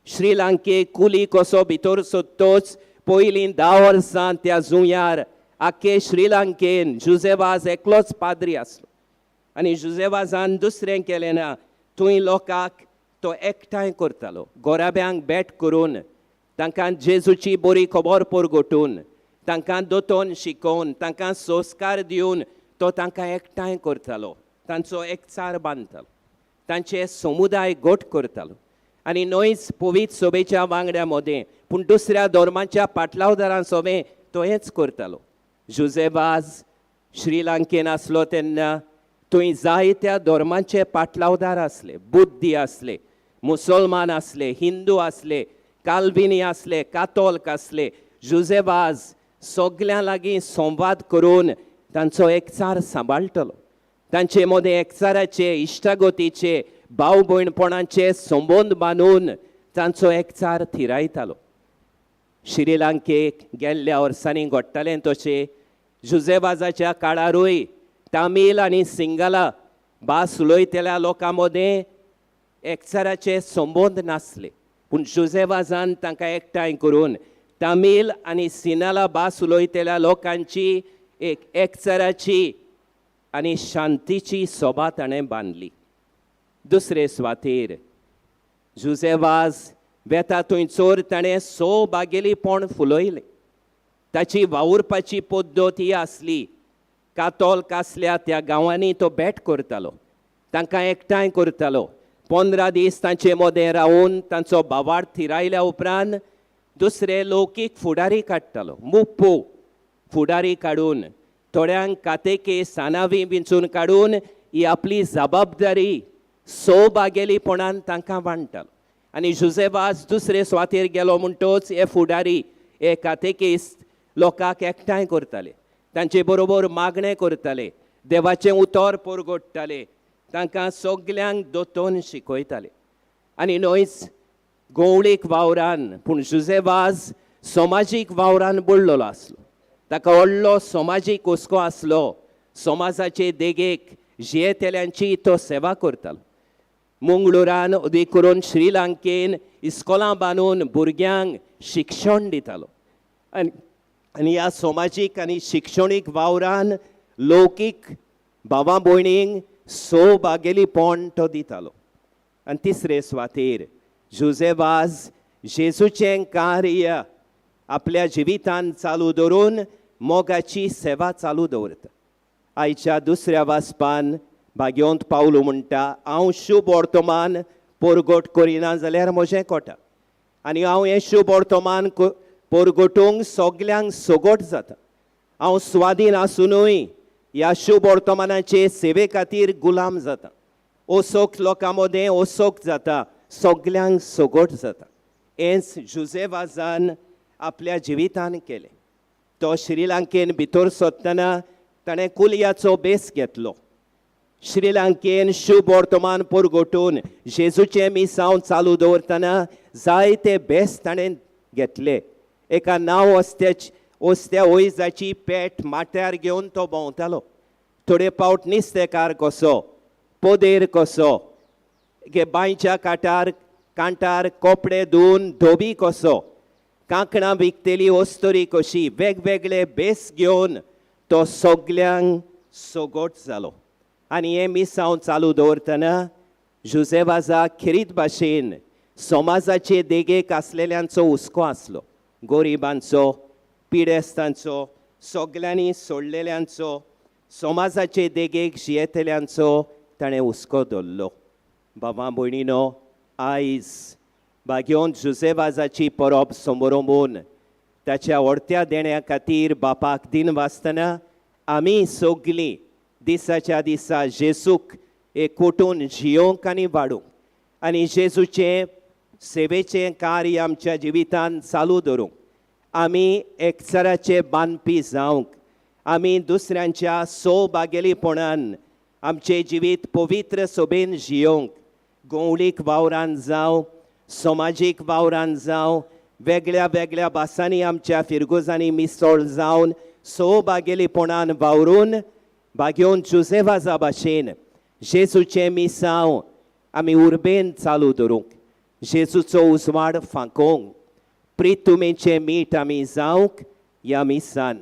श्रीलंकेक कुली कसो भितर सोदतोच पयलीं 10 वर्सां त्या जुंयार आख्खे श्रीलंकेन जुजेवाज एकलोच पाद्री आसलो. आनी जुजेवाजान दुसरें केलें ना, थंय लोकांक तो एकठांय करतालो. गोराब्यांक भेट करून तांकां जेजूची बरी खबर परगटून तांकां दोतोन शिकोवन तांकां संस्कार दिवन तो तांकां एकठांय करतालो. तांचो एकचार बांदतालो, तांचे समुदाय गोट करतालो. आनी नोयच पवित्र सोबेच्या वांगड्या मदें पूण दुसऱ्या धर्माच्या पाटलावदारां सोबे तो हेंच करतालो. जुजेवाज श्रीलंकेन आसलो तेन्ना थंय जायत्या धर्माचे पाटलावदार आसले. बुद्धी आसले, मुसलमान आसले, हिंदू आसले, काल्विनी आसले, कातोल्क आसले. जुजेवाज सगळ्यां लागीं संवाद करून तांचो एकचार सांबाळटलो. तांचे मदें एकचाराचे, इश्टागोतीचे, भाव भयणपणाचे संबंद बांदून तांचो एकचार थिरायतालो. श्रीलंकेक गेल्ल्या वर्सांनी घडटालें तशें जुजेवाजाच्या काळारूय तामील आनी सिंगला भास उलयतल्या लोकां मदें एकचाराचे संबंद नासले. पूण जुजेवाजान तांकां एकठांय करून तामील आनी सिनाला भास उलयतल्या लोकांची एक एकचाराची आनी शांतीची सोबा ताणें बांदली. दुसरे सुवातेर जुजेवाज वेता थंयचोर ताणें बागेली पोण फुलयलें. ताची वावुरपाची पद्दत ही आसली, कातोल्क आसल्या त्या गांवांनी तो भेट करतालो, तांकां एकठांय करतालो. 15 दीस तांचे मदें रावन तांचो बावार्थ थिरायल्या उपरांत दुसरे लौकीक फुडारी काडटालो. मुप्पू फुडारी काडून थोड्यांक कातेके सानावी विंचून काडून ही आपली जबाबदारी बागेलीपणान तांकां वांटतालो. आनी जुजेवाज दुसरे सुवातेर गेलो म्हणटच हे फुडारी, हे कातेकेस्त लोकांक एकठांय करताले, तांचे बरोबर मागणें करताले, देवाचें उतर परगटताले, तांकां सगल्यांक दोतोन शिकयताले. आनी नोयच गवळीक वावरान पूण जुजेवाज समाजीक वावरान बुडलेलो आसलो. ताका व्हडलो समाजीक हुस्को आसलो. समाजाचे देगेक जियेतेल्यांची तो सेवा करतालो. मंगळुरान अदी करून श्रीलंकेन इस्कॉलां बांदून भुरग्यांक शिक्षण दितालो आनी ह्या समाजीक आनी शिक्षणीक वावरान लौकीक भावां भयणींक बागेलीपण तो दितालो. आनी तिसरे सुवातेर जुजेवाज जेजूचें कार्य आपल्या जिवितान चालू दवरून मोगाची सेवा चालू दवरता. आयच्या दुसऱ्या वाचपान भाग्योंत पावलो म्हणटा, हांव शुभ वर्तमान परगट करिना जाल्यार म्हजें कोटा आनी हांव हें शुभ वर्तमान परगटूंक सगल्यांक सोगोट जाता. हांव स्वाधीन आसुनूय ह्या शुभ वर्तमानाचे सेवे खातीर गुलाम जाता. ओसोक लोकां मदें ओसोक जाता, सगल्यांक सोगोट जाता. हेंच जुजेवाजान आपल्या जिवितान केलें. तो श्रीलंकेन भितर सरतना ताणें कुलयाचो बेस घेतलो. श्रीलंकेन शुभ वर्तमान परगटून जेजूचें मिसांव चालू दवरतना जायते बेस ताणें घेतले. एका नांव ओस्त्या ओयजाची पेट माथ्यार घेवन तो भोंवतालो. थोडे पावट नुस्तेकार कसो, पोदेर कसो, बांयच्या कांटार कोपडे धुवन धोबी कसो, कांकणां विकतेली ओस्तोरी कशी, वेगवेगळे बेस घेवन तो सगल्यांक सोगोट जालो. आनी हें मिसांव चालू दवरतना जुजेवाजा खेरीत भाशेन समाजाचे देगेक आसलेल्यांचो हुस्को आसलो. गोरिबांचो, पिडेस्तांचो, सगल्यांनी सोडलेल्यांचो, समाजाचे देगेक जियेतल्यांचो ताणें हुस्को धरलो. बाबा भयणीनो, आयज भाग्योंत जुजेवाजाची परब समोरून ताच्या व्हडत्या देण्या खातीर बापाक दिन वाचतना आमी सगलीं दिसाच्या दिसा जेजूक एकवटून जियोंक आनी वाडूंक आनी जेजूचें सेवेचें कार्य आमच्या जिवितान चालू दवरूंक आमी एकचाराचे बांदपी जावंक, आमी दुसऱ्यांच्या बागेलीपणान आमचें जिवीत पवित्र सोबेन जियोंक, गवळीक वावरान जावं, समाजीक वावरान जावं, वेगळ्या वेगळ्या भासांनी आमच्या फिरगोजांनी मिसळ जावन बागेलीपणान वावरून भाग्योन जुजेवाजा भाशेन जेजूचें मिसांव आमी उर्बेन चालू दवरूंक, जेजूचो उजवाड फांकोवंक, प्रितुमेचें मीठ आमी जावंक ह्या मिसान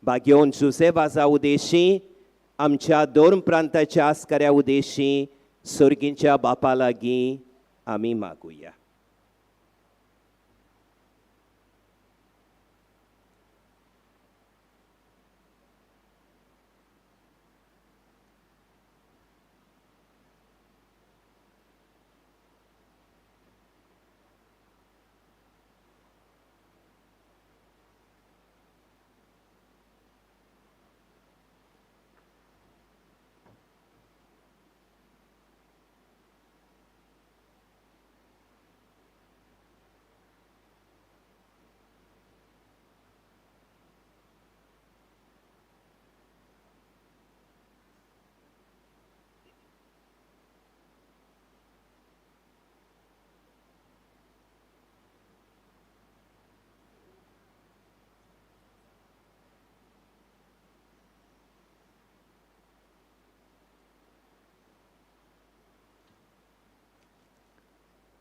भाग्योन जुजेवाजा उदेशी आमच्या दोन प्रांताच्या आस्कऱ्या उदेशी सर्गींच्या बापा लागीं आमी मागुया.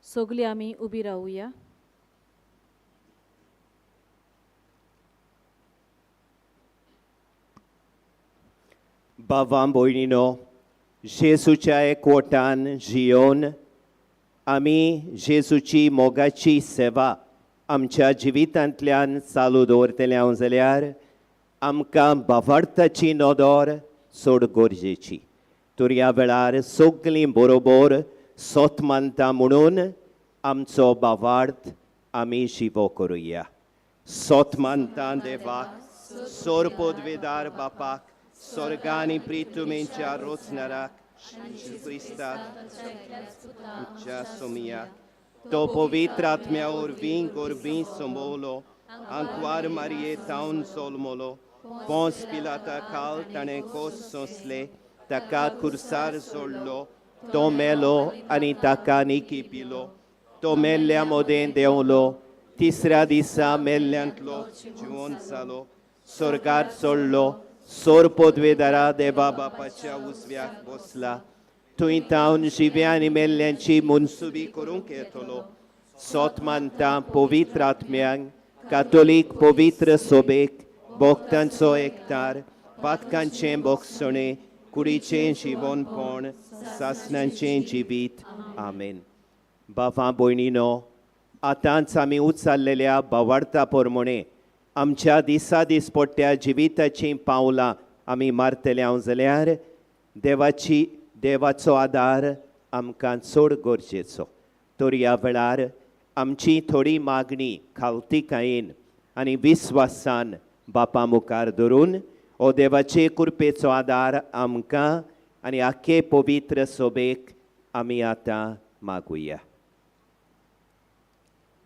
सगलीं आमी उबी रावुया. बाबां भयणीनो, जेजूच्या एकवटान जियोन आमी जेजूची मोगाची सेवा आमच्या जिवितांतल्यान चालू दवरतले जाल्यार आमकां भावार्थाची नदर चड गरजेची. तर ह्या वेळार सगलीं बरोबर सोत मानता म्हणून आमचो भावार्थ आमी जिवो करुया. सोत मानता देवाक, सोर पदवेदार बापाक, स्वर्गांनी प्रितुमेच्या रोचणाराक, क्रिस्ताच्या सोमियाक, तो पवित्र आत्म्या वरवीं गोरबीं सोंबवलो, आंकवार मारये तावन सोलमलो, पोंस पिलाता काल ताणें कोस सोंसले, ताका खुर्सार सोडलो, तो मेलो आनी ताका निकी पिलो, तो मेल्ल्या मोदें देंवलो, तिसऱ्या दिसा मेल्ल्यांतलो जिवंत जालो, स्वर्गांत चडलो, सोर पदवेदारा देवा बापाच्या उजव्याक बसला, तुई तावन जिव्यांनी मेल्ल्यांची मुनसुबी करूंक येतलो सोत मानता पवित्र आत्म्यांक कातोलीक पवित्र सोबेक भोगतांचो एकठार पातकांचें भोगसणें कुडीचें जिवनपण सासणांचें जिवीत आमेन. बाबा भयणीनो, आतांच आमी उचाल्लेल्या भावार्था प्रमाणे आमच्या दिसा दिसपट्ट्या जिविताचीं पावलां आमी मारतल्या जाल्यार देवाचो आदार आमकां चड गरजेचो. तर ह्या वेळार आमची थोडी मागणी खालतीकायेन आनी विस्वासान बापा मुखार धरून हो देवाचे कृपेचो आदार आमकां आनी आख्खे पवित्र सोबेक आमी आतां मागुया.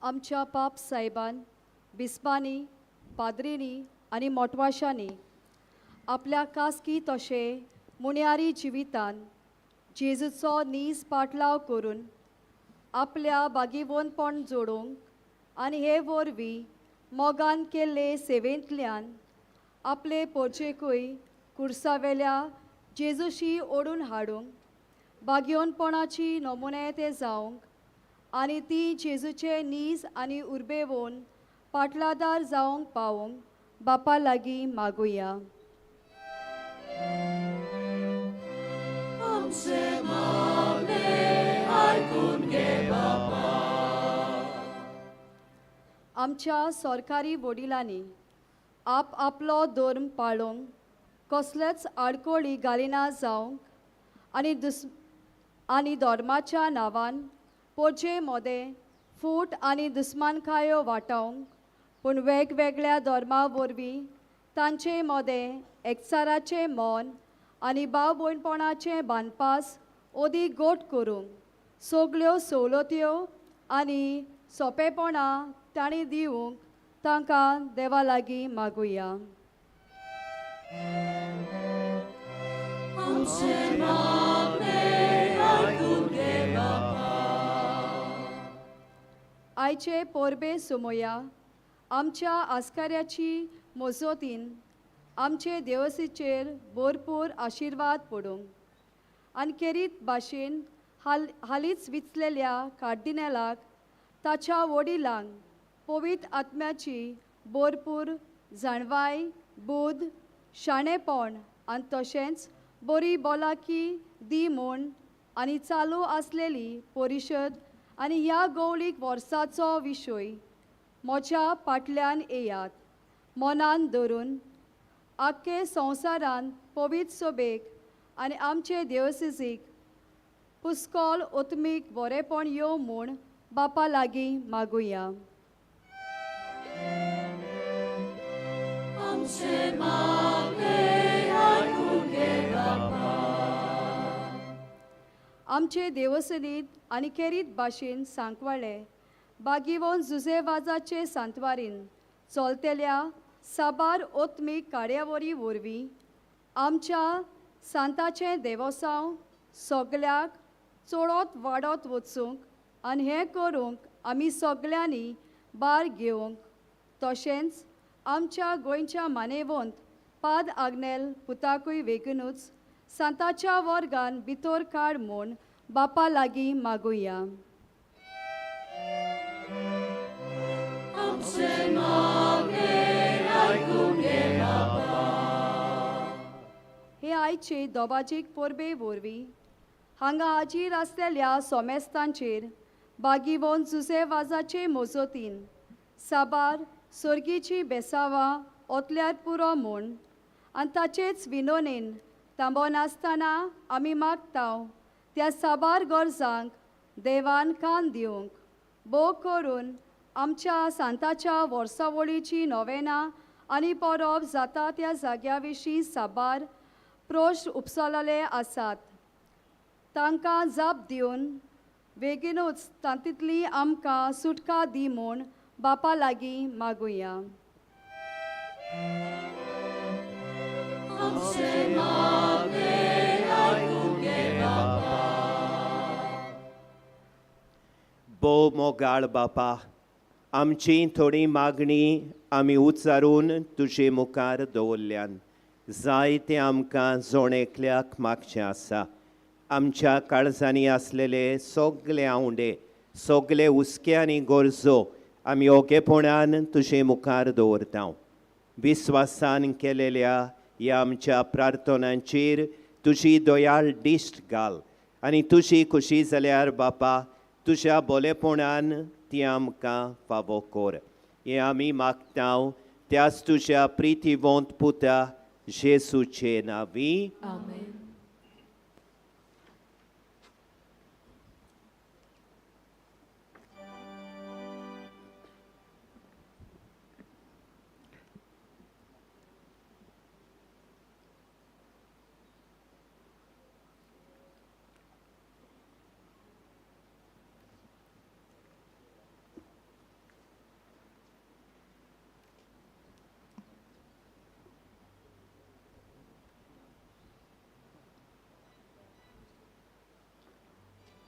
आमच्या पाप साहेबान बिस्पांनी पाद्रींनी आनी मोटवाशांनी आपल्या कासकी तशें मुण्यारी जिवितान जेजूचो नीज पाटलाव करून आपल्या बागीवनपण जोडूंक आनी हे वरवीं मोगान केल्ले सेवेंतल्यान आपले पोरचेकूय कुर्सावेल्या जेजूशी ओडून हाडूंक बागीवनपणाची नमुने ते जावंक आनी ती जेजूचे नीज आनी उर्बेवून पाटलादार जावंक पावोंक बापा लागीं मागुया. आमच्या सरकारी वडिलांनी आपलो धर्म पाळूंक कसलेच आडकोळी घालिना जावंक आनी धर्माच्या नांवान पोरचे मोदें फूट आनी दुस्मानकायो वाटावंक पूण वेगवेगळ्या धर्मा वरवीं तांचे मोदें एकचाराचें मन आनी भाव भयणपणाचें बांदपास ओदी गोट करूंक सगल्यो सवलत्यो आनी सोंपेपणां तांणी दिवंक तांकां देवा लागीं मागुया. आयचे पोरबे सोमोया आमच्या आस्काऱ्याची मोजोतीन आमचे देवसीचेर भरपूर आशिर्वाद पडूंक आनी खेरीत भाशेन हालींच विचलेल्या कार्दिनलाक ताच्या वडिलांक पवित्र आत्म्याची भरपूर जाणवाय बुध शाणेपण आनी तशेंच बरी बोलाकी दी म्हूण आनी चालू आसलेली परिशद आनी ह्या गवळीक वर्साचो विशय म्हज्या फाटल्यान येयात. मनान धरून आख्खे संवसारांत पवित्र सोबेक आनी आमचे देवसिजीक पुस्कोल ओतमीक बरेपण यो म्हूण बापा लागीं मागुया. आमचे देवसनीत आनी खेरीत भाशेन सांकवाळे बागीवोन जुजेवाजाचे सांतवारीन चलतेल्या साबार ओत्मीक कार्यावरी वरवीं आमच्या सांताचें देवसांव सगल्याक चडोत वाडत वचूंक आनी हें करूंक आमी सगल्यांनी भार घेवंक तशेंच आमच्या गोंयच्या मानेवंत पाद आग्नेल पुताकूय वेगूनच सांताच्या वर्गान भितर काड म्हूण बापा लागीं मागुया. हे आयचे दोबाजीक पोरबे वरवीं हांगा हाजीर आसलेल्या सोमेस्तांचेर बागीवोन जुजेवाजाचे मोजोतीन साबार सर्गीची बेसावां ओतल्यार पुरो म्हूण आनी ताचेच विनोनेन तांबोनासतना आमी मागतांव त्या साबार गरजांक देवान कान दिवंक भोव करून आमच्या सांताच्या वर्सावळीची नोवेनां आनी परब जाता त्या जाग्या विशीं साबार प्रोश्ट उपसलले आसात. तांकां जाप दिवन बेगीनूच तांतूंतली आमकां सुटका दी म्हूण बापा लागीं मागुया. भोव मोगाळ बापा, आमची थोडी मागणी आमी उच्चारून तुजे मुखार दवरल्यान जायते आमकां जोण एकल्याक मागचें आसा. आमच्या काळजांनी असलेले सगळे आउंडे सगळे हुस्के आनी गरजो आमी ओगेपणान तुजे मुखार दवरता विस्वासान केलेल्या ह्या आमच्या प्रार्थनांचेर तुजी दयाळ दिश्ट घाल आनी तुजी खुशी जाल्यार बापा तुज्या बोलेपणान ती आमकां फावो कर हें आमी मागता त्याच तुज्या प्रितीवंत पुता जेसूचे नांवी आमेन.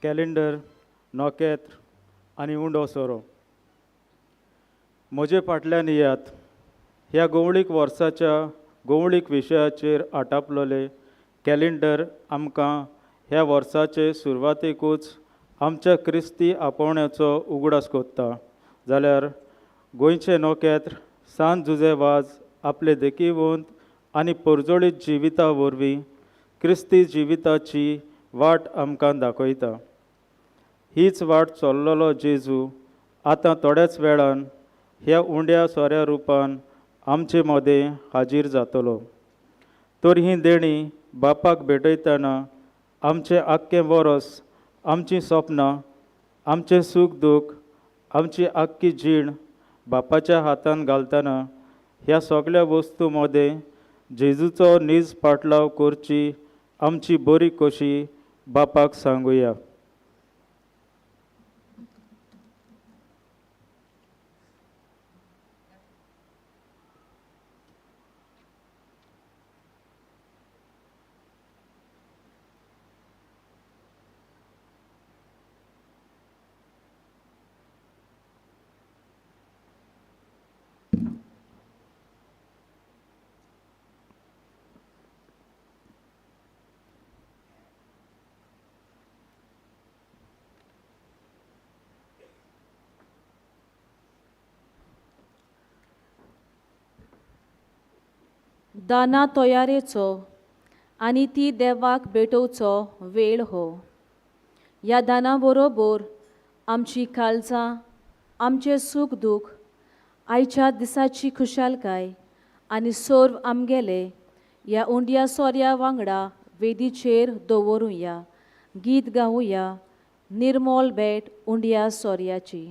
कॅलेंडर नोकेत्र आनी उंडो सोरो म्हजे फाटल्यान येयात ह्या गवळीक वर्साच्या गवळीक विशयाचेर आटापलोले कॅलेंडर आमकां ह्या वर्साचे सुरवातेकूच आमच्या क्रिस्ती आपोवण्याचो उगडास कोत्ता जाल्यार गोंयचे नोकेत्र सांत जुजे वाज आपले देखीवंत आनी परजोळीत जिविता वरवीं क्रिस्ती जिविताची वाट आमकां दाखयता हीच वाट चल्लोलो जेजू आतां थोड्याच वेळान ह्या उंड्या सोऱ्या रुपान आमचे मदें हाजीर जातलो तर ही देणी बापाक भेटयतना आमचें आख्खें वरस आमचीं सपनां आमचें सूख दूख आमची आख्खी जीण बापाच्या हातान घालतना ह्या सगळ्या वस्तू मदें जेजूचो नीज पाटलाव करची आमची बरी कशी बापाक सांगुया दाना तयारेचो आनी ती देवाक भेटोवचो वेळ हो ह्या दाना बरोबर आमची काळजां आमचें सूख दूख आयच्या दिसाची खुशालकाय आनी सर्व आमगेले ह्या उंड्या सोऱ्या वांगडा वेदीचेर दवरुया गीत गावुया निर्मोल भेट उंड्या सोऱ्याची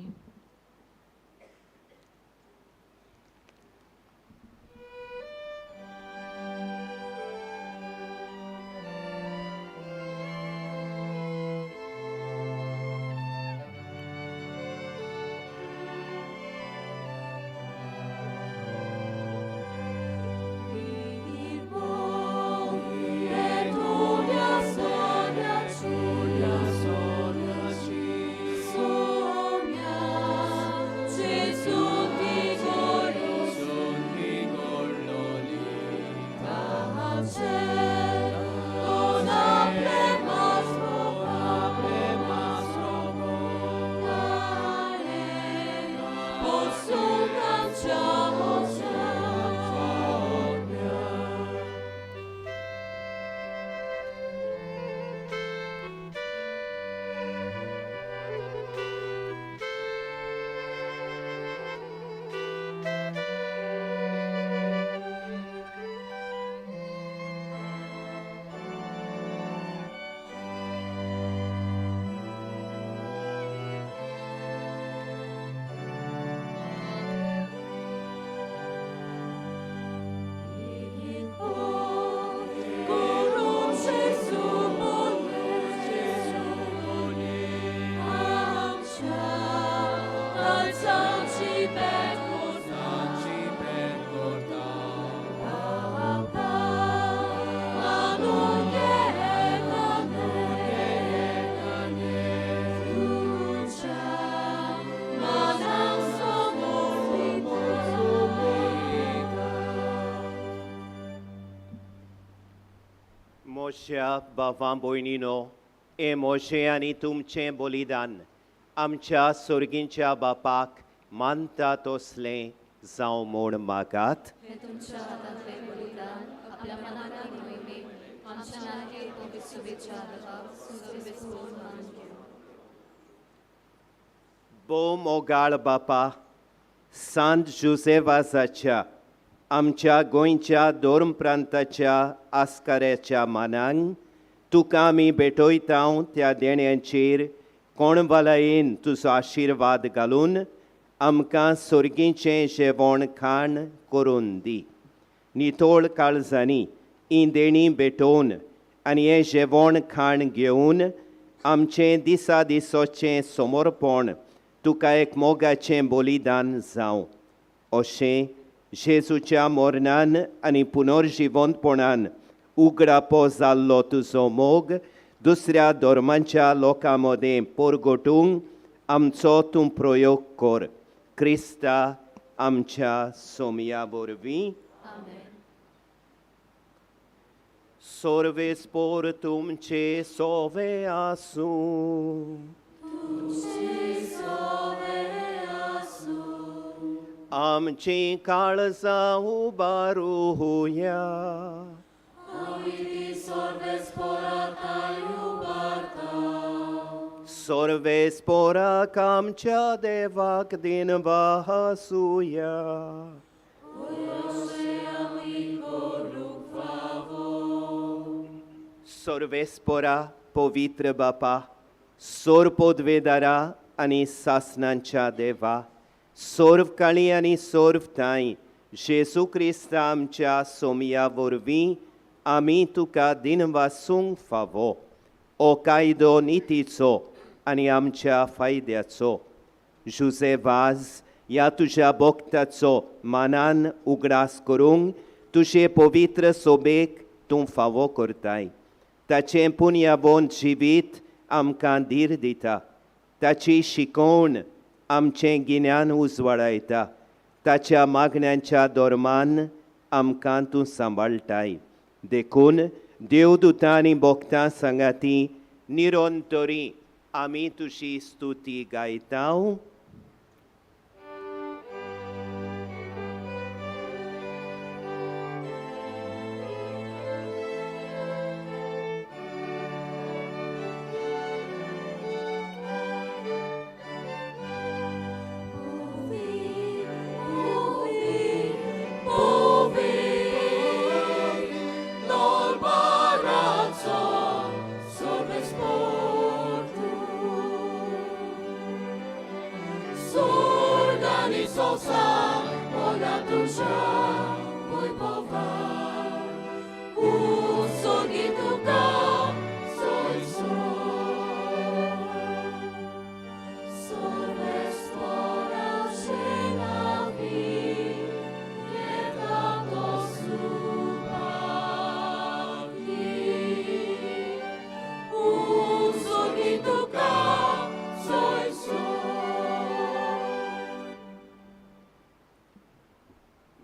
मोशा भावां भयणीनो हे मोशे आनी तुमचें बलिदान आमच्या सुर्गींच्या बापाक मानता तसलें जावं म्हूण मागात. भोव मोगाळ बापा, सांत जुसेवासाच्या आमच्या गोंयच्या दोर्म प्रांताच्या आस्काऱ्याच्या मानांक तुका आमी भेटयता त्या देण्याचेर कोणभलायेन तुजो आशिर्वाद घालून आमकां सुर्गीचें जेवण खाण करून दी. नितोळ काळजांनी ही देणी भेटोवन आनी हें जेवण खाण घेवन आमचें दिसा दिसाचें समर्पण तुका एक मोगाचें बलिदान जावं. अशें जेजूच्या मरणान आनी पुनर्जिवंतपणान उगडापो जाल्लो तुजो मोग दुसऱ्या धर्मांच्या लोकां मदें परगटूंक आमचो तूं प्रयोग कर. क्रिस्ता आमच्या सोमया वरवीं. सर्वेस्पर तुमचे सोवे आसूं. आमची काळजां उबारूया. सर्वेस्पराक आमच्या देवाक दिनवाह आसूया. सर्वेस्परा पवित्र बापा, सोर पोदवेदारा आनी सासणांच्या देवा, सोर्व काळी आनी सोर्व थाय जेजू क्रिस्ता आमच्या सोमया वरवीं आमी तुका दिन वासूंक फावो. हो कायदो नितीचो आनी आमच्या फायद्याचो. जुसेवाज ह्या तुज्या भक्ताचो मानान उगडास करूंक तुजे पवित्र सोबेक तूं फावो करताय. ताचें पुण्यवंत जिवीत आमकां धीर दिता. ताची शिकवण आमचें गिन्यान उजवाडायता. ताच्या मागण्यांच्या दोरमान आमकां तूं सांबाळटाय. देखून देवदूतां आनी भक्तां सांगाती निरंतरी आमी तुजी स्तुती गायता.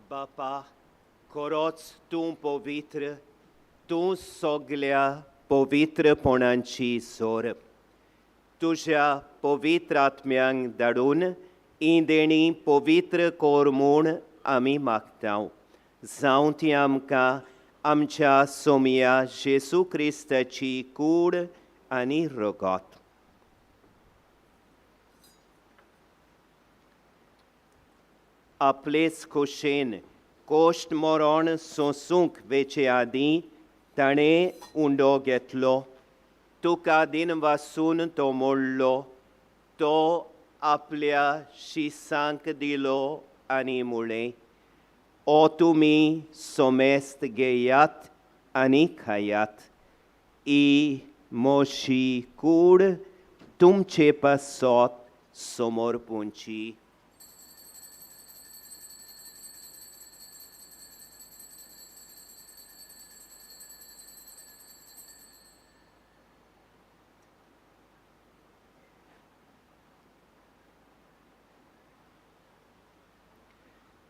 बापा, खरोच तूं पवित्र, तूं सगल्या पवित्रपणांची सोर. तुज्या पवित्र आत्म्यांक धाडून ही देणी पवित्र कोर म्हूण आमी मागता. जावं ती आमकां आमच्या सोमया जेजू क्रिस्ताची कूड आनी रगत. आपलेच खोशेन कोश्ट मरण सोंसूंक वेचे आदीं ताणें उंडो घेतलो. तुका दिन वासून तो मोडलो. तो आपल्या शिसांक दिलो आनी म्हळें, ओ तुमी सोमेस्त घेयात आनी खायात. ही मोशी कूड तुमचे पासत समोरपूंची.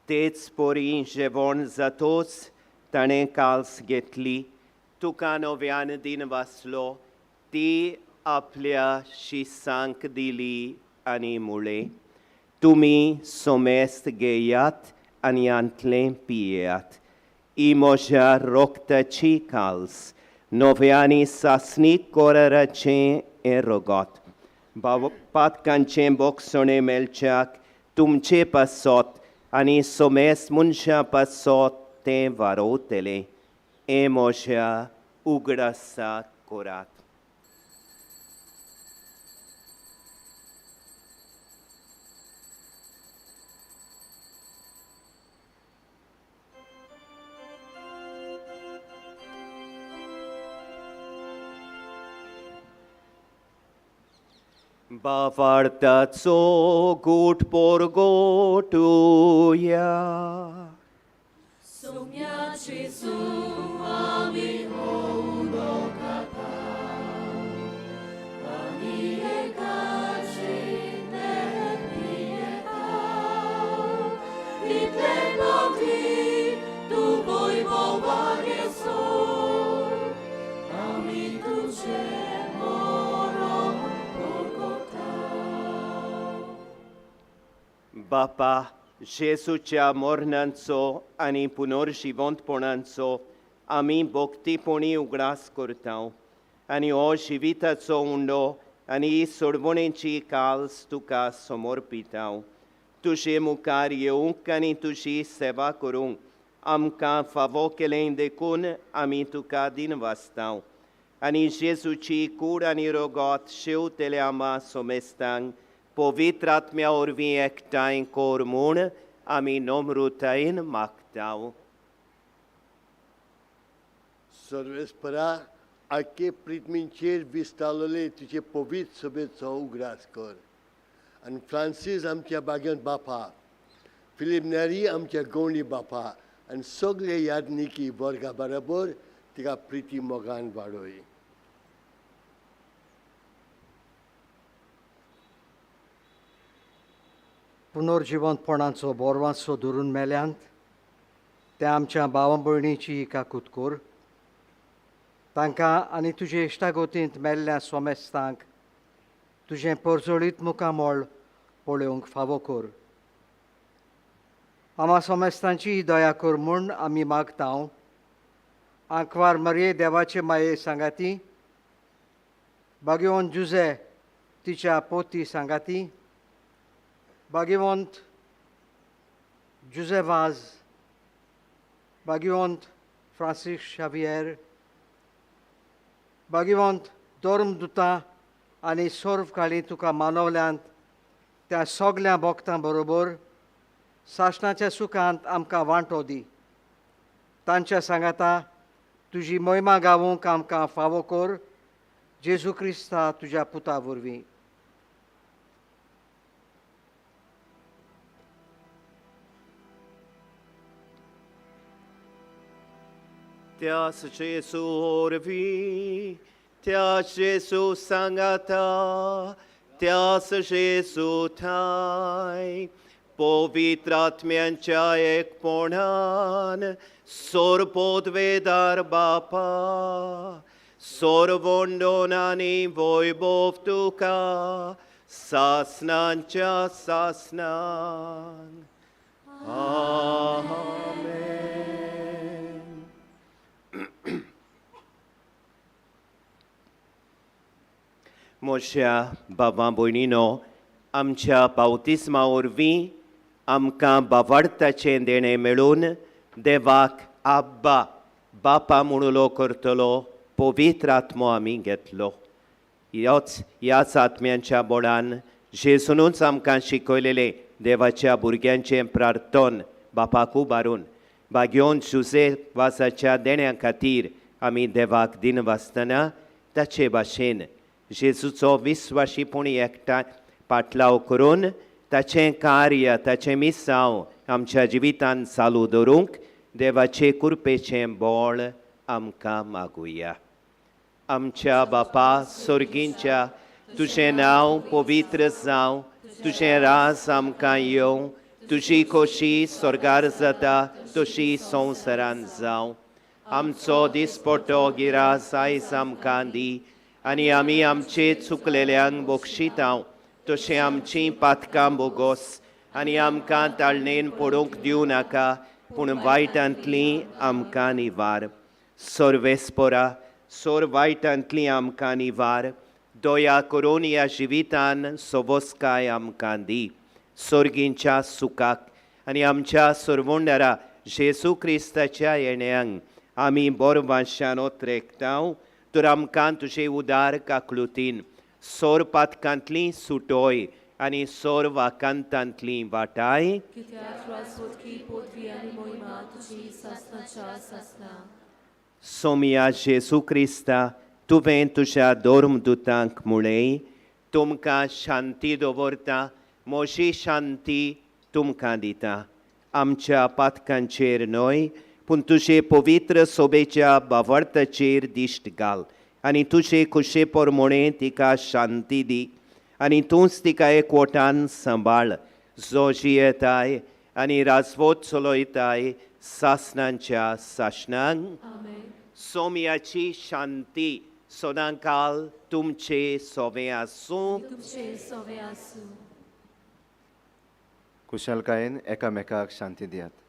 तेच पोरी जेवण जातोच ताणें काल्स घेतली. तुका नव्यान दिन वाचलो. ती आपल्या शिसांक दिली आनी मुळे तुमी सोमेस्त घेयात आनी यांतलें पियेयात. ही म्हज्या रोगताची काल्स नव्यानी सासणी कोराराचें हें रोगोत. पातकांचें बोगसणें मेलच्याक तुमचे पासत आनी सोमेस्त मनशा पासत तें वारोवतलें. हें म्हज्या उगडासा कोरात. Bavartazo gut porgotuia. बापा, जेसूच्या मरणांचो आनी पुनर्जिवंतपणांचो आमी भोक्तीपणी उगडास करता आनी हो जिविताचो उंडो आनी सोडवणेची काल्स तुका समर्पिता. तुजे मुखार येवंक आनी तुजी सेवा करूंक आमकां फावो केलें देखून आमी तुका दिनवासता. आनी जेसूची कूड आनी रोगोत शेवतेले आमा सोमेस्तांक पवित्र आत्म्या वरवीं एकठांय कोर म्हूण आमी नम्रतायेन मागता. सर्वेस्परा आख्खे पृथ्वीचेर विस्तारलेले तुजे पवित्र सभेचो उगडास कर. आनी फ्रांसीस आमच्या बागेंत बापा, फिलीप नॅरी आमच्या गवंडी बापा आनी सगळे यादनिकी वर्गा बरोबर तिका प्रिती मोगान वाडोय. पुनर्जिवंतपणाचो बोरवांचो धरून मेल्यांत ते आमच्या भावा भयणीची काकूत कोर. तांकां आनी तुजे इश्टागोतींत मेल्ल्या सोमेस्तांक तुजें परजळीत मुखामोळ पळोवंक फावो कर. आमा सोमेस्तांची दया कर म्हूण आमी मागता. आंकवार मरये देवाचे माये सांगाती, भाग्यवंत जुजे तिच्या पोती सांगाती, भाग्यवंत जुजेवाज, भाग्यवंत फ्रांसीस शावियर, भाग्यवंत धर्मदुतां आनी सर्वकाळी तुका मानवल्यांत त्या सगळ्या भक्तां बरोबर सासणाच्या सुखांत आमकां वांटो दी. तांच्या सांगाता तुजी महिमा गावूंक आमकां फावो कर. जेजू क्रिस्ता तुज्या पुता वरवीं. त्यास जेसू वरवीं, त्यास जेसू सांगाता, त्यास जेसू ठाय पवित्र आत्म्यांच्या एकपणान सोरपोदवेदार बापा, सोरवोंडोन आनी वैभव तुका सासनांच्या सासनांक. आमेन. म्हज्या बाबा भयणीनो, आमच्या बावतिस्मा वरवीं आमकां बावार्थाचें देणें मेळून देवाक आब्बा बापा म्हूण उलो करतलो पवित्र आत्मो आमी घेतलो. ह्याच आत्म्यांच्या बोडान जेसूनूच आमकां शिकयलेलें देवाच्या भुरग्यांचें प्रार्थन बापाक उबारून भाग्योन जुजे वासाच्या देण्या खातीर आमी देवाक दिनवासतना ताचे भाशेन जेजूचो विस्वाशीपणी एकठांय पाटलाव करून ताचें कार्य ताचें मिसांव आमच्या जिवितांत चालू दवरूंक देवाचे कृपेचें बोळ आमकां मागुया. आमच्या बापा सर्गींच्या तुजें नांव पवित्र जावं, तुजें राज आमकां येवं, तुजी खोशी स्वर्गार जाता तशी संवसारांत जावं. आमचो दिसपट्टो गिरास आयज आमकां दी आनी आमी आमचे चुकलेल्यांक बक्षितांव तशें आमचीं पातकां बोगोस आनी आमकां ताळणेन पडूंक दिवं नाका पूण वायटांतलीं आमकां निवार सर्वेस्परा सोर वायटांतलीं आमकां निवार दया करून ह्या जिवितान सोबोसकाय आमकां दी सर्गींच्या सुखाक आनी आमच्या सर्वोंडारा जेजू क्रिस्ताच्या येण्याक आमी बोरभाशान ओत्रेकतांव तर आमकां तुजे उदार काकलुतीन सोर पातकांतलीं सुटोय आनी सोर वाकांतांतलीं वाटाय सोमिया जेजू क्रिस्ता तुवें तुज्या दोर्मदुतांक म्हळें तुमकां शांती दवरता म्हजी शांती तुमकां दिता आमच्या पातकांचेर न्हय पूण तुजे पवित्र सोबेच्या बावर्ताचेर दिश्ट घाल आनी तुजे कुशे पोरमोणे तिका शांती दी आनी तूंच तिका एकवटान सांबाळ जो जियेताय आनी राजवोत चलयताय सासणांच्या सासणांक सोम्याची शांती सदांकाल तुमचे सोवे आसूं कुशलकायेन एकामेकाक शांती दियात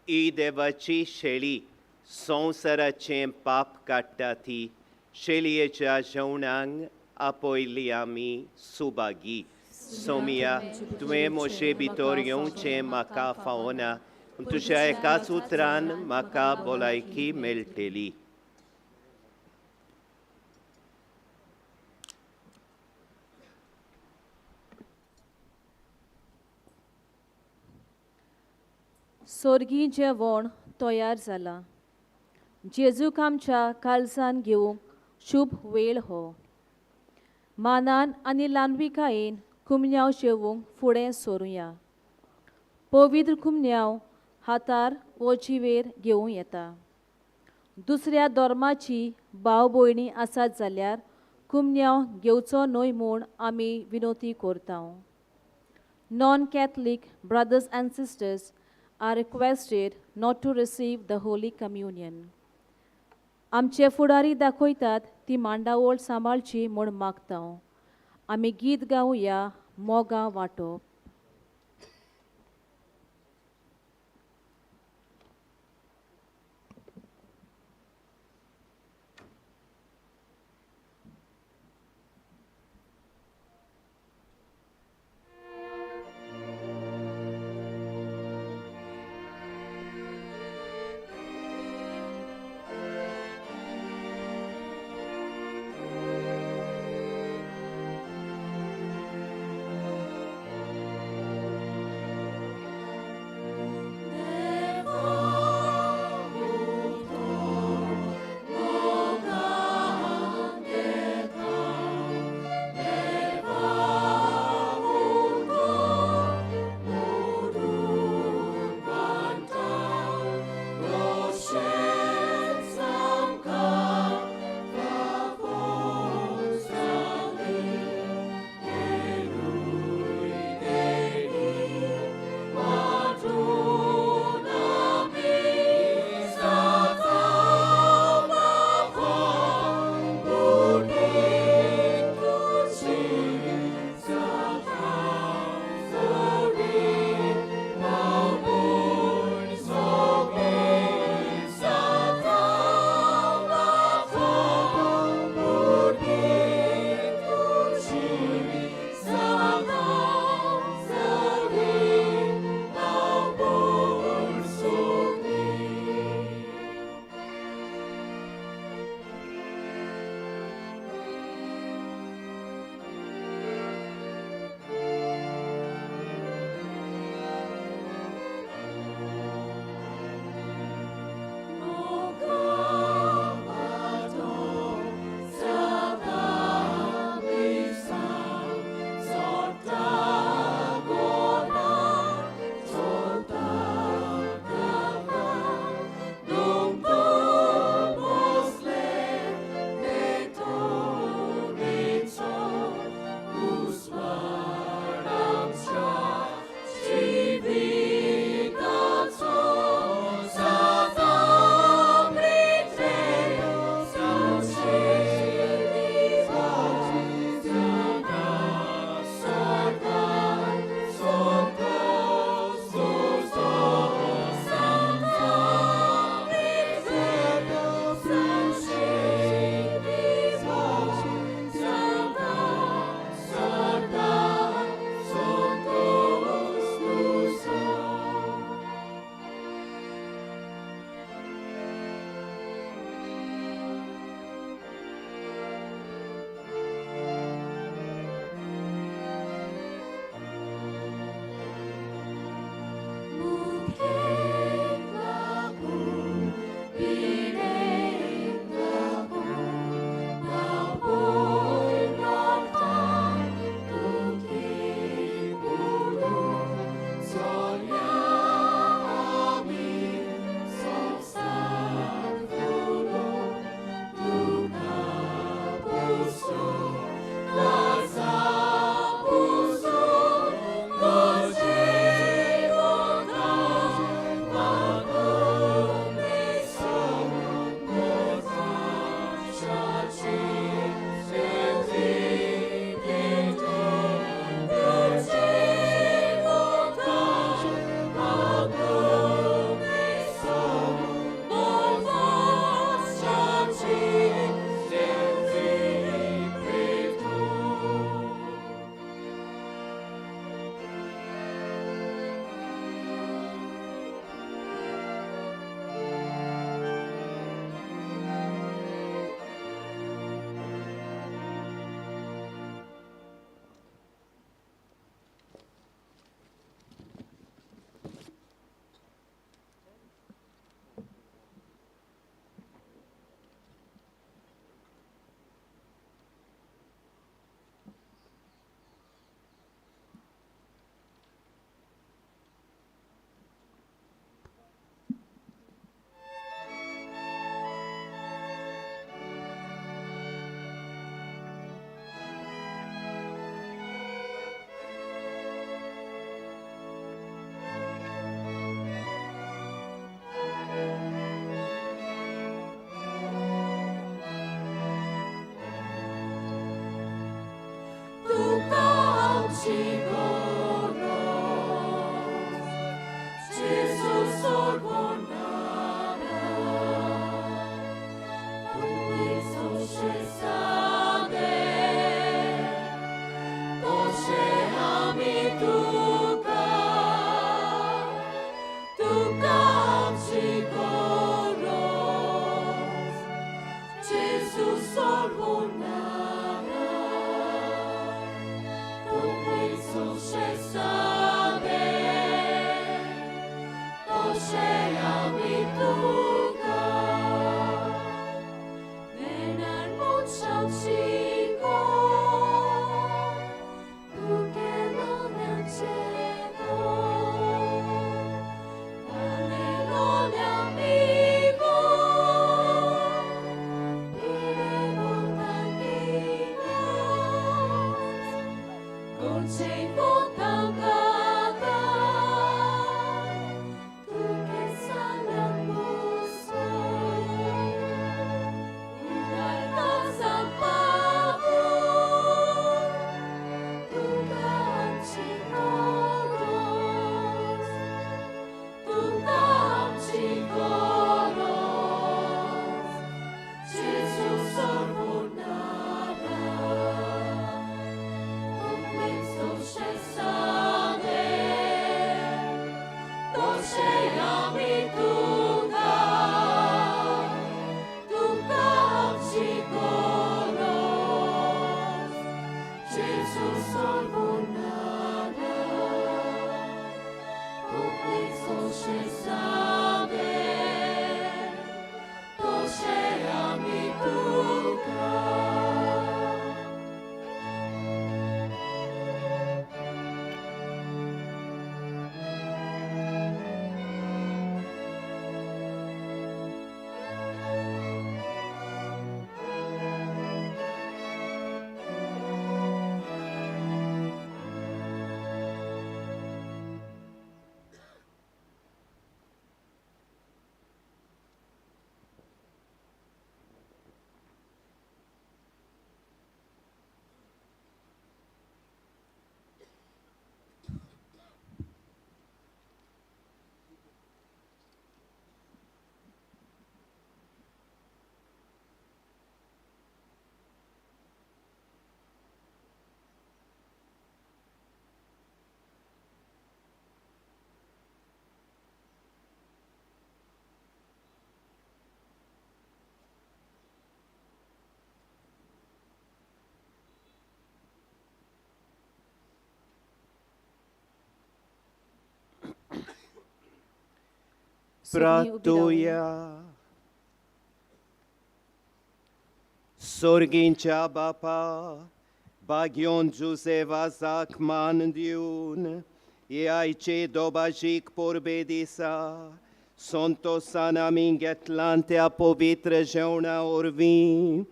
ही देवाची शेळी संवसाराचें पाप काडटा ती शेळयेच्या जेवणांक आपयली आमी सुभागी सोमिया तुवें म्हजे भितर येवचें म्हाका फावना तुज्या एकाच उतरान म्हाका भलायकी मेळटली सोर्गी जेवण तयार जाला जेजूक आमच्या काळजान घेवंक शुभ वेळ हो मानान आनी ल्हानविकायेन कुमन्याव जेवंक फुडें सरुया पवित्र कुमन्याव हातार वो जिवेर घेवं येता दुसऱ्या धर्माची भाव भयणी आसात जाल्यार कुमन्याव घेवचो न्हय म्हूण आमी विनोती करता Non-Catholic brothers and sisters are requested not to receive the Holy Communion. आमचे फुडारी दाखयतात ती मांडावळ सांबाळची म्हूण मागता आमी गीत गावया मोगा वांटप प्रार्थूया. Sorgincha Bapa, Bagion Joseva Zakman Diun, e aice dobajik porbedisa, Sonto sana mingetlante a povitre jeuna orvi,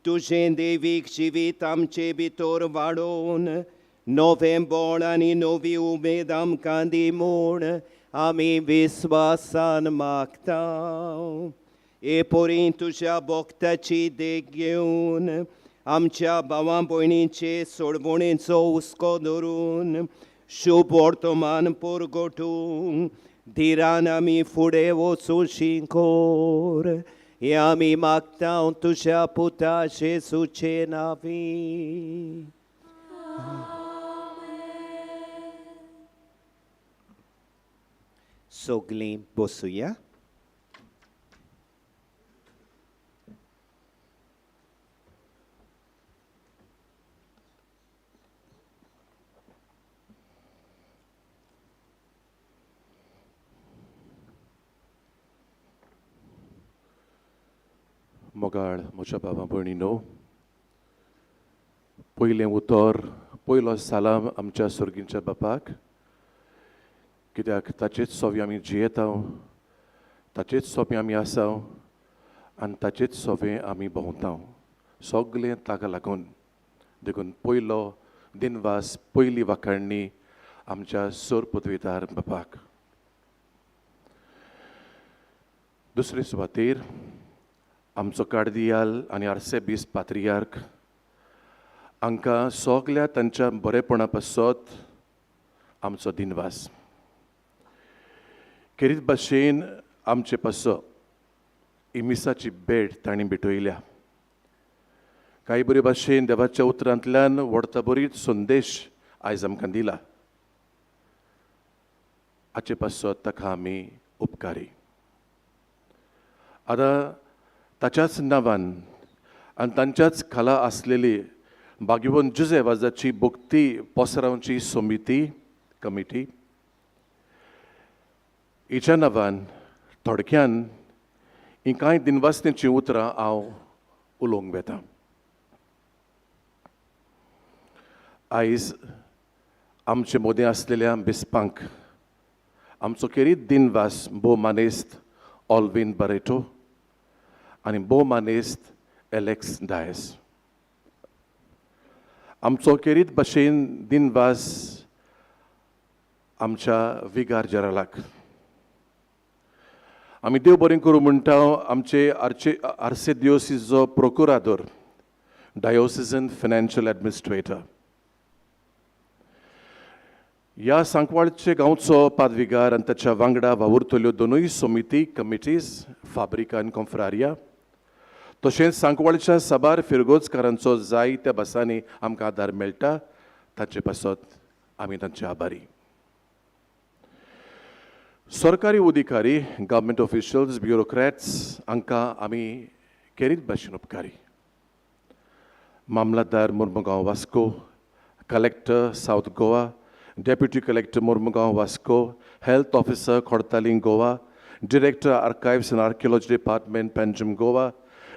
tu jende vik jivitam cebitor vadon, novembolani novi umedam candimon, ami visvasan maktam. E porin तुझ्या भक्ताची देख घेऊन आमच्या भावां भयणींचे सोडवणेचो हुस्को धरून शुभ वर्तमान परगटूंक धिरान आमी फुडें वचूं शिंकोर हे आमी मागता तुझ्या पुता जेसूचे नांवी. सगळीं बसूया. मोगाळ म्हज्या बाबा भयणीनो, पयलें उतर पयलो सालाम आमच्या सर्गींच्या बापाक, कित्याक ताचेच सोबी आमी जियेता, ताचेच सोबी आमी आसा आनी ताचेच सोबे आमी भोंवता. सगळें ताका लागून देखून पयलो दिनवास पयली वाखाणणी आमच्या सोर पदवीदार बापाक. दुसरे सुवातेर आमचो कार्दियाल आनी आर्सेबीस पात्रियार्क हांकां सगल्या तांच्या बरेपणा पासत आमचो दिनवास. खेरीत भाशेन आमचे पासो इमिसाची भेट तांणी भेटयल्या. कांय बरे भाशेन देवाच्या उतरांतल्यान व्हडता बरीच संदेश आयज आमकां दिला. हाचे पासत ताका आमी उपकारी. आतां ताच्याच नांवान आनी तांच्याच खाला आसलेली भाग्यवन जुझेवाजाची भक्ती पोसरावची समिती कमिटी हिच्या नांवान थोडक्यान ही कांय दिनवासनेची उतरां हांव उलोवंक वेतां. आयज आमचे मदें आसलेल्या बेसपांक आमचो खेरीत दिनवास भोवमानेस्त ऑल्विन बारेटो आनी भोवमानेस्त एलेक्स डायस. आमचो खेरीत भाशेन दिनवास आमच्या विगार जेरालाक. आमी देव बरें करूं म्हणटा आमचे आर्सेदियोसीसचो प्रोकुरादोर डायोसिजन फायनान्शियल एडमिनिस्ट्रेटर. ह्या सांकवाळचे गांवचो पादविगार आनी ताच्या वांगडा वावुरतल्यो दोनूय समिती कमिटीज फाब्रिका आनी कॉन्फ्रारिया तशेंच सांकवाळच्या साबार फिरगोजकारांचो जायत्या बसांनी आमकां आदार मेळटा. ताचे पासत आमी तांचे आभारी. सरकारी अधिकारी गव्हर्मेंट ऑफिशियल्स ब्युरोक्रेट्स हांकां आमी खेरीत भाशेन उपकारी. Mamlatdar Mormugao Vasco, collector south Goa, deputy collector Mormugao Vasco, health officer खोडतालीं Goa, director archives and archaeology department Panjim Goa,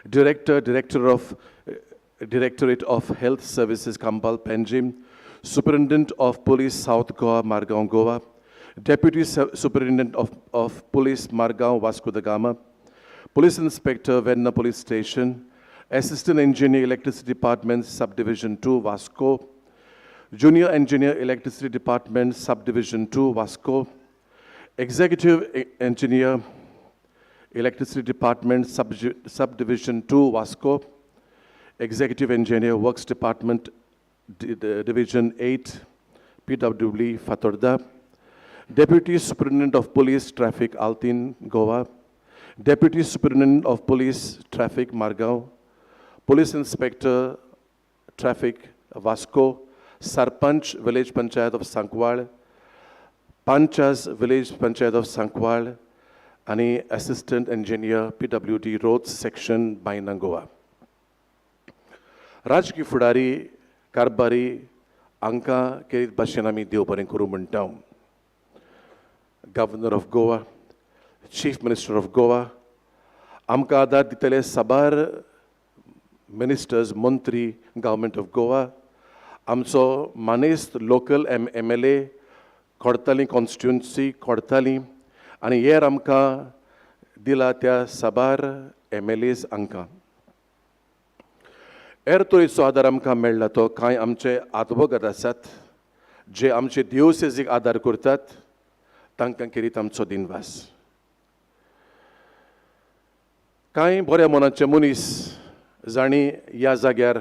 Directorate of Health Services Kampal Penjim, Superintendent of Police South Goa Margaon Goa, Deputy Superintendent of Police Margaon Vasco da Gama, Police Inspector Venna Police Station, Assistant Engineer Electricity Department Subdivision 2 Vasco, Junior Engineer Electricity Department Subdivision 2 Vasco, Executive Engineer Electricity Department Subdivision 2 Vasco, Executive Engineer Works Department Division 8 PWD Fatorda, Deputy Superintendent of Police Traffic Altin Goa, Deputy Superintendent of Police Traffic Margao, Police Inspector Traffic Vasco, Sarpanch Village Panchayat of Sancoale, Panchas Village Panchayat of Sancoale, आणि assistant engineer PWD roads section बायना गोवा. राजकीय फुडारी कारभारी हांकां खेरीत भाशेन आमी देव बरें करूं म्हणटा. Governor of Goa, chief minister of Goa, आमकां आदार दितले साबार मिनिस्टर्स मंत्री गव्हर्मेंट ऑफ गोवा, आमचो मानेस्त लोकल MLA खोडतालीं कॉन्स्टिट्युएन्सी खोडतालीं आनी हेर आमकां दिला त्या साबार MLAs हांकां. हेर तरेचो आदार आमकां मेळ्ळा तो कांय आमचे आदवोगाद आसात जे आमचे दिवसेजीक आदार करतात. तांकां खेरीत आमचो दिनवास. कांय बऱ्या मनाचे मनीस जाणी ह्या जाग्यार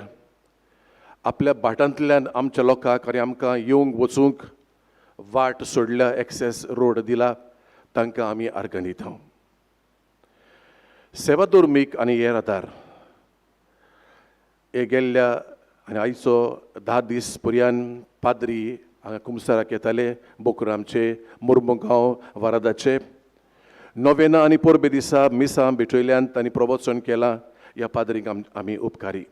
आपल्या भाटांतल्यान आमच्या लोकांक आनी आमकां येवंक वचूंक वाट सोडल्या, एक्सेस रोड दिला, तांकां आमी आर्गां दिता. सेवा धर्मीक आनी हेर आदार हे गेल्ल्या आनी आयचो 10 दीस पर्यान पाद्री हांगा कुमसाराक येताले बोकरामचे, मुर्मुगांव वारादाचे. नोवेना आनी पोरबे दिसा मिसां भेटयल्यान तांणी प्रवचन केलां. ह्या पाद्रीक आमी उपकारी.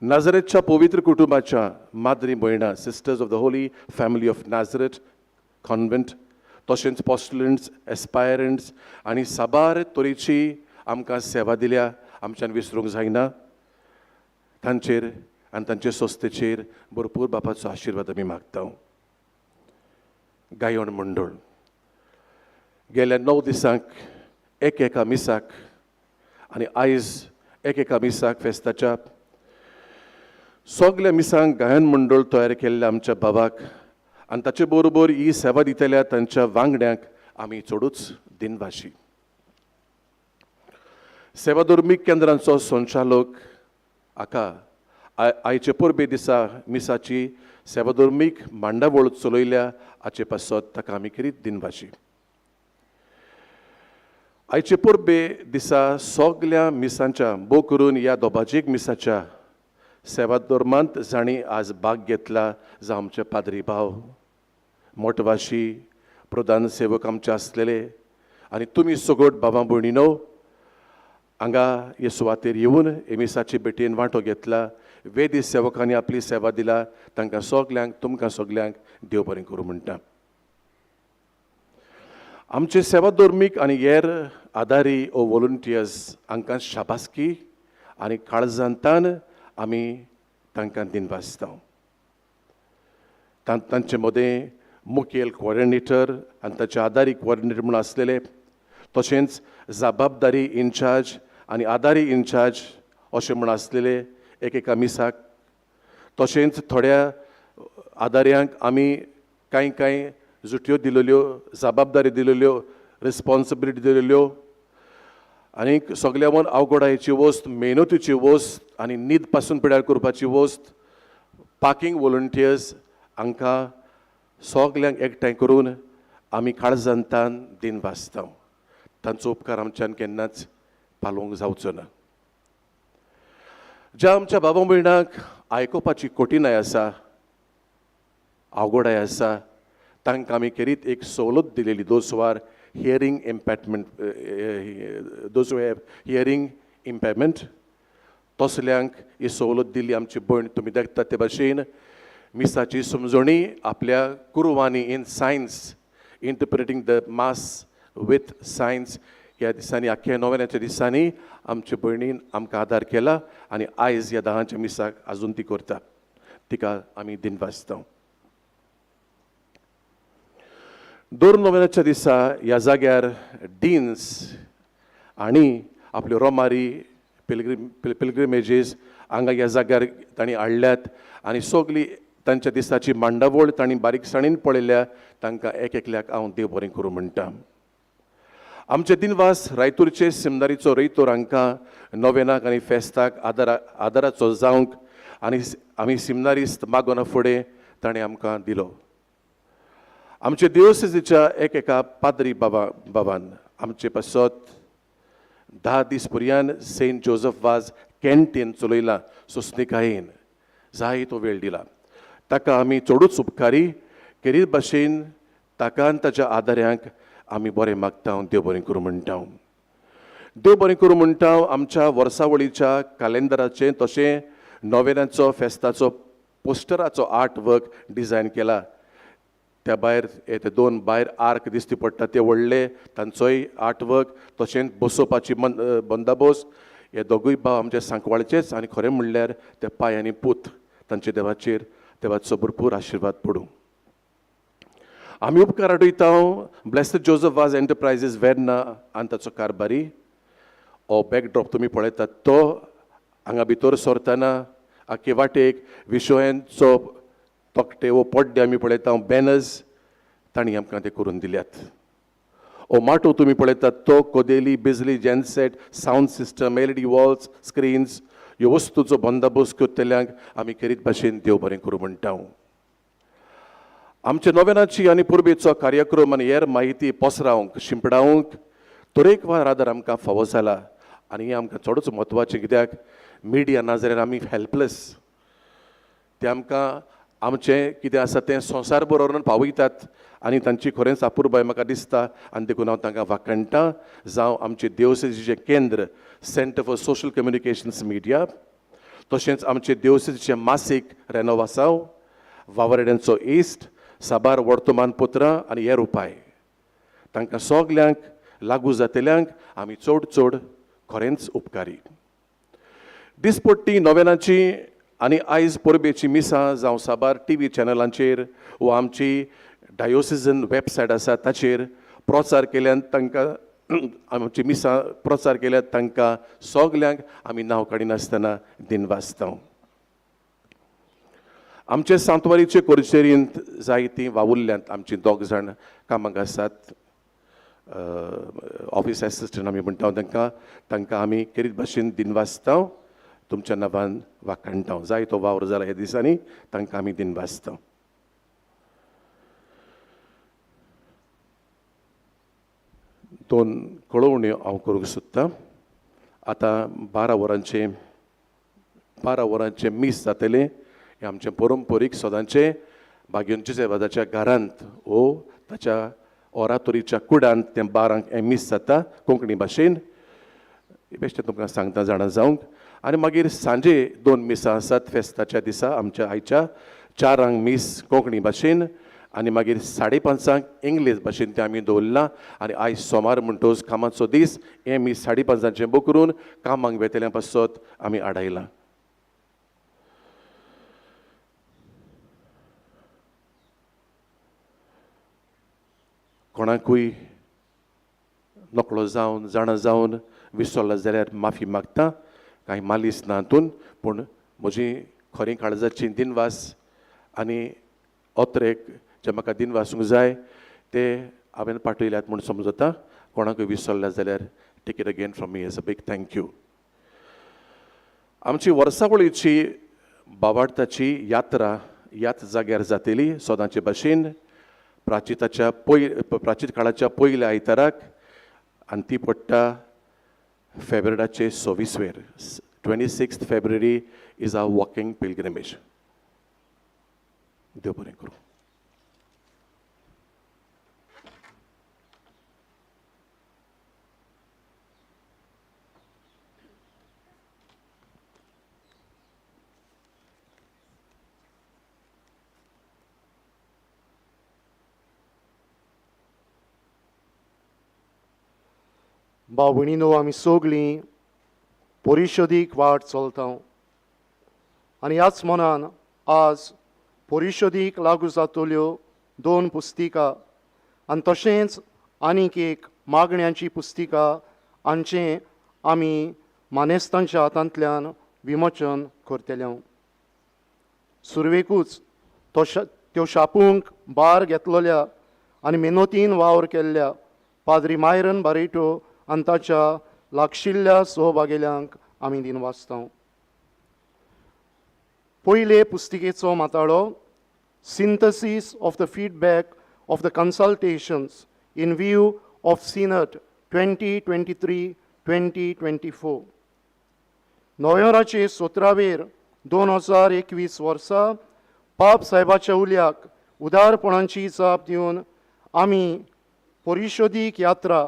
नाझरेथच्या पवित्र कुटुंबाच्या माद्री भयणां, sisters of the Holy family of Nazareth convent, तशेंच पॉस्टलंट्स, एस्पायरंट्स आनी साबार तरेची आमकां सेवा दिल्या, आमच्यान विसरूंक जायना. तांचेर आनी तांचे संस्थेचेर भरपूर बापाचो आशिर्वाद आमी मागता. गायण मंडळ गेल्या 9 दिसांक एका मिसाक आनी आयज एका मिसाक फेस्ताच्या सगल्या मिसांक गायन मंडळ तयार केल्ल्या आमच्या बाबाक आनी ताचे बरोबर ही सेवा दितल्या तांच्या वांगड्यांक आमी चडूच दिनवाशी. सेवा धर्मीक केंद्रांचो संचालक हाका आयचे परबे दिसा मिसाची सेवाधर्मीक मांडावळ चलयल्या हाचे पासत ताका आमी करीत दिनवाशी. आयचे परबे दिसा सगळ्या मिसांच्या भोव करून ह्या दोबाजीक मिसाच्या सेवाधर्मांत जाणी आज भाग घेतला जावं आमचे पाद्री भाव, मोठवाशी, प्रधान सेवक आमचे आसलेले आनी तुमी सगळ्यो भावां भयणीनो हांगा हे सुवातेर येवन हे मिसाचे भेटेन वांटो घेतला. वेदी सेवकांनी आपली सेवा दिला. तांकां सगल्यांक तुमकां सगल्यांक देव बरें करूं म्हणटा. आमचे सेवाधर्मीक आनी हेर आदारी ओ वॉलंटियर्स हांकां शाबासकी आनी काळजांतान आमी तांकां दिनवासता. तांचे मदें मुखेल कोऑर्डिनेटर आनी ताचे आदारी कोऑर्डिनेटर म्हूण आसलेले, तशेंच जबाबदारी इन्चार्ज आनी आदारी इन्चार्ज अशें म्हूण आसलेले एकेका मिसाक. तशेंच थोड्या आदार्यांक आमी कांय जुट्यो दिलेल्यो, जबाबदारी दिलेल्यो, रिस्पॉन्सिबिलिटी दिलेल्यो. आनीक सगळ्यावन अवघडायेची वस्त, मेहनतीची वस्त आनी न्हीद पासून पिड्यार करपाची वस्त पार्किंग वॉलंटियर्स हांकां सगल्यांक एकठांय करून आमी काळजांतान दिनवासता. तांचो उपकार आमच्यान केन्नाच पालोवंक जावचो ना. ज्या आमच्या बाबा भयणांक आयकुपाची कठिनाय आसा, अवघडाय आसा, तांकां आमी करीत एक सवलत दिलेली. Those are hearing impactment, those have hearing impairment, तसल्यांक ही सवलत दिली आमची भयण. तुमी देखतात ते भाशेन मिसाची समजणी आपल्या कुरवांनी in science, interpreting the mass with science ह्या दिसांनी, आख्या नोव्हेनाच्या दिसांनी आमचे भयणीन आमकां आदार केला आनी आयज ह्या 10च्या मिसाक आजून ती करता. तिका आमी दिनवासता. दर नोव्हेनाच्या दिसा ह्या जाग्यार डीन्स आनी आपल्यो रोमारी पिलग्रिमेजीस हांगा ह्या जाग्यार तांणी हाडल्यात आनी सगळी तांच्या दिसाची मांडावळ तांणी बारीकसाणीन पळयल्या. तांकां एक एकल्याक हांव देव बरें करूं म्हणटा. आमचे दिनवास रायतूरचे सिमदारीचो रयतोर हांकां नोवेनाक आनी फेस्ताक आदाराचो जावंक आनी आमी सिमनारिस्त मागोना फुडें ताणें आमकां दिलो. आमचे दिवोसिसीच्या एका पाद्री बाबान आमचे पासत 10 दीस पर्यान सेंट जोझफ वाज कॅन्टीन चलयला सोंसणिकायेन. जायतो वेळ दिला. ताका आमी चडूच उपकारी. करीत भाशेन ताका आनी ताच्या आदाऱ्यांक आमी बरें मागता. देव बरें करूं म्हणटा. देव बरें करूं म्हणटा. आमच्या वर्सावळीच्या कॅलेंडराचें तशें नोवेनाचो फेस्ताचो पोस्टराचो आर्ट वर्क डिझायन केला. त्या भायर ते 2 भायर आर्क दिश्टी पडटा ते व्हडले, तांचोय आर्ट वर्क, तशेंच बसोवपाची बंदाबोस. हे दोगूय भाव आमचे सांकवाळचेच आनी खरें म्हणल्यार ते पाय आनी पूत तांचे देवाचेर देवाचो भरपूर आशिर्वाद पडूं. आमी उपकार आडयता ब्लेस्ड जोझफ वाज एंटरप्रायजीस वेर्ना आनी ताचो कारभारी. हो बॅकड्रॉप तुमी पळयतात तो हांगा भितर सरतना आख्खे वाटेक विशोयांचो तोकटे वो पड्डे आमी पळयता, बॅनर्स तांणी आमकां ते करून दिल्यात. हो माटो तुमी पळयतात तो कोदेली, बिजली, genset, sound system, LED walls, screens ह्यो वस्तूचो बंदोबस्त करतल्यांक आमी करीत भाशेन देव बरें करूं म्हणटा. आमचे नोवेनाची आनी पुर्बेचो कार्यक्रम आनी हेर माहिती पसरावंक शिंपडावंक तरेकवार आदार आमकां फावो जाला आनी हें आमकां चडूच म्हत्वाचें. कित्याक मिडिया ना जाल्यार आमी हेल्पलेस. ते आमकां आमचें कितें आसा तें संवसार बरोबर पावयतात आनी तांची खरेंच आपुरबाय म्हाका दिसता आनी देखून हांव तांकां वाखणटां. जावं आमचे देवसेजीचें केंद्र centre for social communications media, तशेंच आमचे देवसेजीचें मासीक रेनोवासांव, वावरेड्यांचो इश्ट, साबार वर्तमानपत्रां आनी हेर उपाय तांकां सगल्यांक लागू जातल्यांक आमी चड खरेंच उपकारी. दिसपट्टी नोवेनाची आनी आयज परबेची मिसां जावं साबार TV चॅनलांचेर वा आमची डायोसिजन वेबसायट आसा ताचेर प्रचार केल्यान तांकां आमची मिसां प्रचार केल्यात तांकां सगल्यांक आमी नांव काडिनासतना दिनवासता. आमचे सांतवारीचे कोरचेरींत जायतीं वावुरल्यांत. आमची 2 जाण कामाक आसात, ऑफिस एसिस्टंट आमी म्हणटा तांकां आमी करीत भाशेन दिनवासता. तुमच्या नवान वाखणटा जाय तो वावर जाला ह्या दिसांनी तांकां आमी दिनवासता. दोन कळोवण्यो हांव करूंक सोदतां. आतां 12 वरांचे मीस जातले. हे आमचे परंपरीक सदांचे बागेंचे सेवादाच्या घरांत ताच्या ओरातोरीच्या कुडांत ते 12 मीस जाता कोंकणी भाशेन. बेश्टें तुमकां सांगता जाणा जावंक. आनी मागीर सांजे 2 मिसां आसात फेस्ताच्या दिसा आमच्या आयच्या 4 मीस कोंकणी भाशेन आनी मागीर 5:30 इंग्लीश भाशेन ते आमी दवरलां. आनी आयज सोमार म्हणटोच कामाचो दीस हें मीस 5:30 बो करून कामाक वेतल्या पासत आमी आडायलां. कोणाकूय नकळो जावन जाणा जावन विसरला जाल्यार माफी मागता. कांय मालीस ना हातून, पूण म्हजी खरी काळजाची दिनवास आनी ओत्रेक जे म्हाका दिनवासूंक जाय ते हांवें पाठयल्यात म्हूण समजता. कोणाकूय विसरल्या जाल्यार take it again from me as a big thank you. आमची वर्सावळीची बाबार्थाची यात्रा ह्याच जाग्यार जातली सदांचे भाशेन प्राचीन काळाच्या पयल्या आयताराक आनी ती पडटा फेब्रुवारीचे 26 26 February is a walking pilgrimage. देव बरें करूं. भाव भयणीनो, आमी सगळीं परिशदीक वाट चलता आनी ह्याच मनान आज परिशदीक लागू जातल्यो 2 पुस्तिकां आनी तशेंच आनीक एक मागण्यांची पुस्तिका हांचें आमी मानेस्तांच्या हातांतल्यान विमोचन करतले. सुरवेकूच त्यो शापूंक भार घेतलेल्या आनी मेहनतीन वावर केल्ल्या पाद्री मायरन बारेटो आनी ताच्या लागशिल्ल्या सहभागिल्यांक आमी दिनवासता. पयले पुस्तिकेचो माताळो synthesis of the feedback of the consultations in view of synod 2023-2024. नोव्हेंबराचे 17 2021 वर्सा पाप साहेबाच्या उल्याक उदारपणाची जाप दिवन आमी परिशदीक यात्रा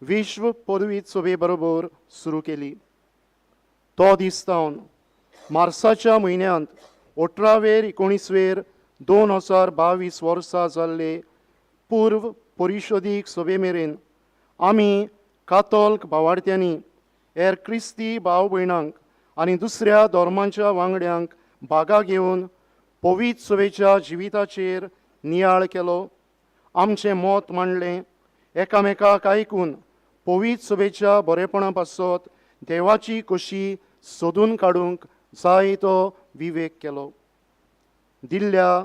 विश्व पदवीत सभे बरोबर सुरू केली. तो दीस सावन मार्साच्या म्हयन्यांत 18/19 2022 वर्सा जाल्ले पूर्व परिशदीक सभे मेरेन आमी कातोल्क भावार्थ्यांनी हेर क्रिस्ती भाव भयणांक आनी दुसऱ्या धर्मांच्या वांगड्यांक भागा घेवन पवित्र सभेच्या जिविताचेर नियाळ केलो. आमचें मत मांडलें. एकामेकाक आयकून पवित्र सभेच्या बरेपणा पासत देवाची कशी सोदून काडूंक जाय तो विवेक केलो. दिल्ल्या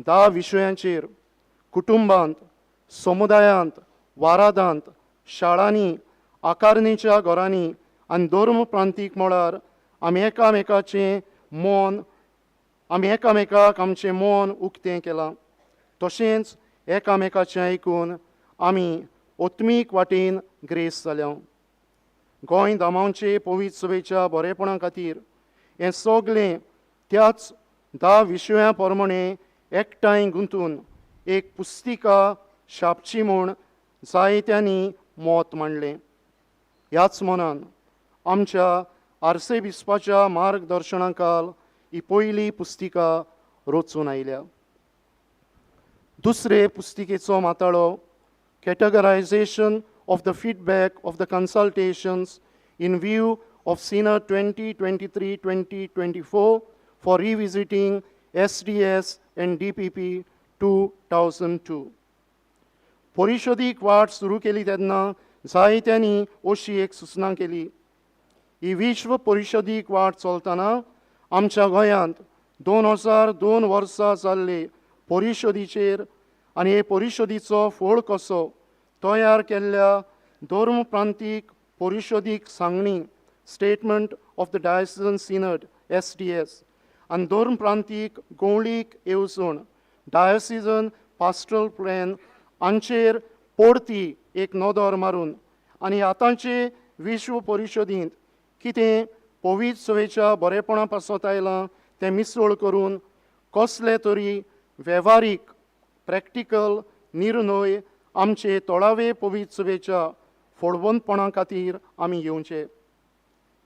10 विशयांचेर कुटुंबांत, समुदायांत, वारादांत, शाळांनी, आकारणेच्या घरांनी आनी धर्म प्रांतीक मळार आमी एकामेकाक आमचें मन उक्तें केलां. तशेंच एकामेकाचें आयकून आमी ओत्मीक वाटेन ग्रेस जाल्या. गोंय धामांचे पवित्र सभेच्या बरेपणा खातीर हें सगळें त्याच 10 विशयां प्रमाणे एकठांय गुंतून एक पुस्तिका छापची म्हूण जायत्यांनी मत मांडलें. ह्याच मनान आमच्या आर्सेबिस्पाच्या मार्गदर्शना खाल ही पयली पुस्तिका रचून आयल्या. दुसरे पुस्तिकेचो माताळो categorization of the feedback of the consultations in view of Synod 2023-2024 for revisiting SDS and DPP 2002. परिशदीक वाट सुरू केली तेन्ना जायत्यांनी अशी एक सुचना केली. ही विश्व परिशदीक वाट चलतना आमच्या गोंयांत 2002 वर्सा जाल्ले परिशदीचेर आनी हे परिशदीचो फळ कसो तयार केल्ल्या धर्म प्रांतीक परिशदीक सांगणी Statement of the Diocesan Synod, SDS, and दोन प्रांतीक गवळीक येवजण Diocesan Pastoral Plan हांचेर परती एक नदर मारून आनी आतांचे विश्व परिशदींत कितें पवित्र सभेच्या बरेपणा पासत आयलां तें मिसळ करून कसले तरी वेव्हारीक प्रॅक्टिकल निर्णय आमचे थोडावे पवित्र सभेच्या फोडवंतपणा खातीर आमी घेवचे.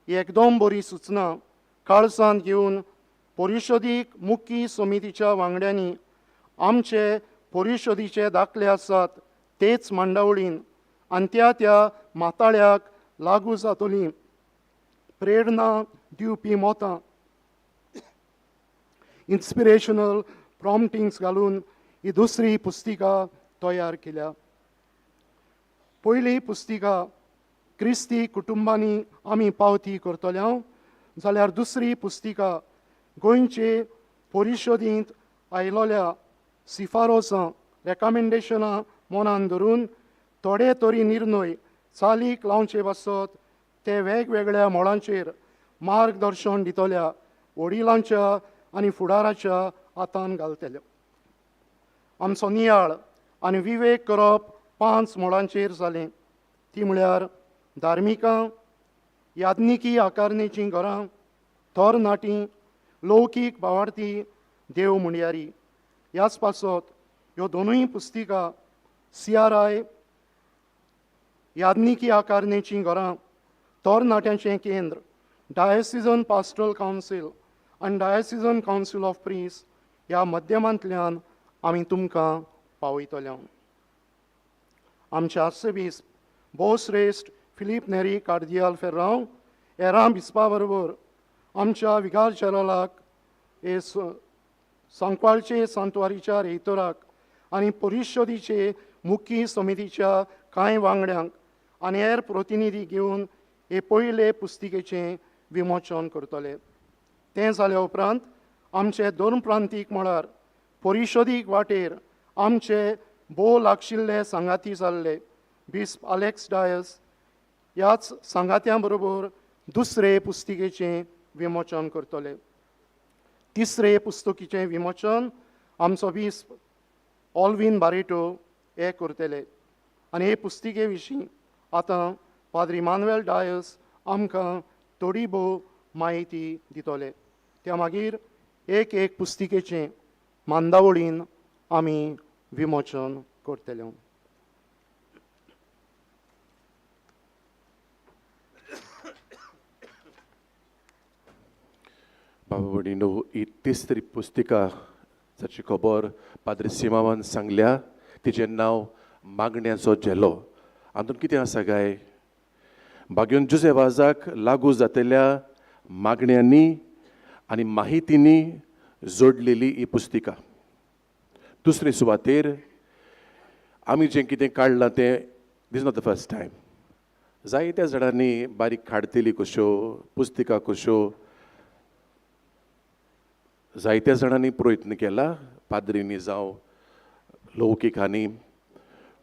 एकदम बरी सुचना काळजांत घेवन परिशदीक मुख्य समितीच्या वांगड्यांनी आमचे परिशदीचे दाखले आसात तेच मांडावळीन आनी त्या माताळ्याक लागू जातली प्रेरणा दिवपी मतां इन्स्पिरेशनल प्रॉम्प्टिंग्स घालून ही दुसरी पुस्तिका तयार केल्या. पयली पुस्तिका क्रिस्ती कुटुंबांनी आमी पावती करतल्या जाल्यार दुसरी पुस्तिका गोंयचे परिशदींत आयलोल्या शिफारसां रेकमेंडेशनां मनान धरून थोडे तरी निर्णय चालीक लावचे बसत ते वेगवेगळ्या मळांचेर मार्गदर्शन दितल्या वडिलांच्या आनी फुडाराच्या हातांत घालतले. आमचो नियाळ आनी विवेक करप 5 मळांचेर जालें. ती म्हळ्यार धार्मिकां, याज्ञिकी आकारणेचीं घरां, तरणाटीं, लौकीक भावार्थी, देव मुंड्यारी. ह्याच पासत ह्यो दोनूय पुस्तिका CRI, याज्ञिकी आकारणेचीं घरां, तरणाट्यांचें केंद्र, डायसिजन पास्टरल कावन्सील आनी डायसिजन कावन्सील ऑफ प्रीस ह्या माध्यमांतल्यान आमी तुमकां पावयतले. आमचे आर्चबिस्प भोवश्रेश्ठ फिलीप नेरी कार्दियाल फेर्रांव हेरां बिस्पा बरोबर आमच्या विगार जनरलाक हे सांकवाळचे सांतवारीच्या रेतोराक आनी परिशदीचे मुख्य समितीच्या कांय वांगड्यांक आनी हेर प्रतिनिधी घेवन हे पयले पुस्तिकेचें विमोचन करतले. तें जाल्या उपरांत आमचे दोन प्रांतीक मळार परिशदीक वाटेर आमचे भोव लागशिल्ले सांगाती जाल्ले बिस्प अलेक्स डायस ह्याच सांगात्यां बरोबर दुसरे पुस्तिकेचें विमोचन करतले. तिसरे पुस्तकीचें विमोचन आमचो बिस्प ऑल्विन बारेटो हे करतले. आनी हे पुस्तिके विशीं आतां पाद्री इमानुएल डायस आमकां थोडी भोव म्हायती दितले. त्या मागीर एक पुस्तिकेचें मांडावळीन आमी विमोचन करतले. बाबा भयणीनो, ही तिसरी पुस्तिका जाची खबर पाद्री सिमावान सांगल्या तिचें नांव मागण्यांचो झेलो. हातूंत कितें आसा काय, बागेवन जुझेवाजाक लागू जातल्या मागण्यांनी आनी माहितींनी जोडलेली ही पुस्तिका. दुसरे सुवातेर आमी जें कितें काडलां तें दीस नॉट द फर्स्ट टायम. जायत्या जाणांनी बारीक काडटली कश्यो पुस्तिका कश्यो जायत्या जाणांनी प्रयत्न केला पाद्रींनी जावं लौकिकांनी.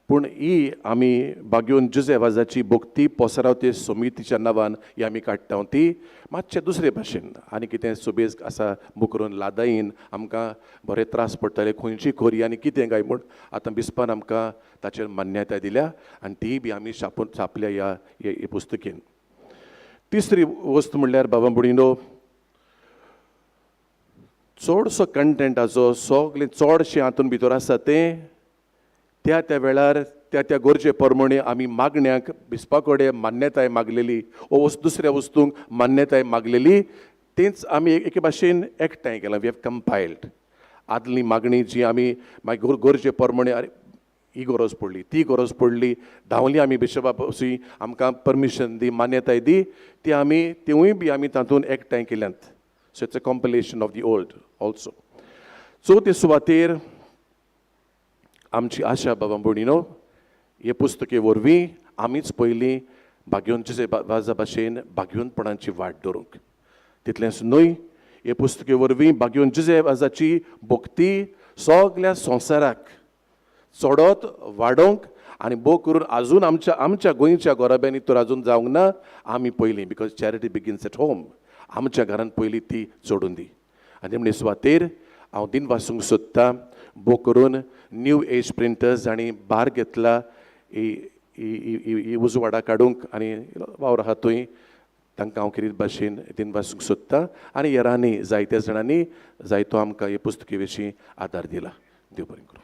पूण ही आमी बागेवन जुझेवाजाची भक्ती पोसरावते समितीच्या नांवान ही आमी काडटा ती मातशे दुसरे भाशेन आनी कितें सुबेज आसा मुकरून लादायीन आमकां बरे त्रास पडटले खंयची खोरी आनी कितें काय म्हूण आतां बिस्पान आमकां ताचेर मान्यताय दिल्या आनी ती बी आमी छापल्या ह्या पुस्तकेन. तिसरी वस्त म्हणल्यार बाबा भयणीनो, चडसो कंटेंटाचो सगलें चडशें हातून भितर आसा तें त्या वेळार त्या गरजे प्रमाणे आमी मागण्यांक बिस्पा कडेन मान्यताय मागलेली वो दुसऱ्या वस्तूंक मान्यताय मागलेली तेंच आमी एके भाशेन एकठांय केलां. वी हॅव कंपायल्ड आदली मागणी जी आमी मागीर गरजे प्रमाणे ही गरज पडली ती गरज पडली धांवली आमी बिशपा बसी आमकां परमिशन दी मान्यताय दी ती आमी तिवूय बी आमी तातूंत एकठांय केल्यांत. So it's a compilation of the old also. So ते सुवातेर आमची आशा बाबा भयणीनो, हे पुस्तके वरवीं आमीच पयलीं बागेवन जुझेवाजा भाशेन बागेवनपणाची वाट धरूंक तितलेंच न्हय, हे पुस्तके वरवीं बागेवन जुझेवाजाची भक्ती सगल्या संवसाराक चडत वाडोवंक आनी भोव करून आजून आमच्या गोंयच्या गोराब्यांनी तर आजून जावंक ना. आमी पयलीं because charity begins at home. आमच्या घरान पयलीं ती सोडून दी. आनी म्हणे सुवातेर हांव दिन वाचूंक सोदतां. भोव करून न्यू एज प्रिंटर्स आनी भार घेतला ही उजवाडा काडूंक आनी वावर आहा थंय तांकां हांव कितें भाशेन दिन वाचूंक सोदतां. आनी हेरांनी जायत्या जाणांनी जायतो आमकां हे पुस्तके विशीं आदार दिला. देव बरें करूं.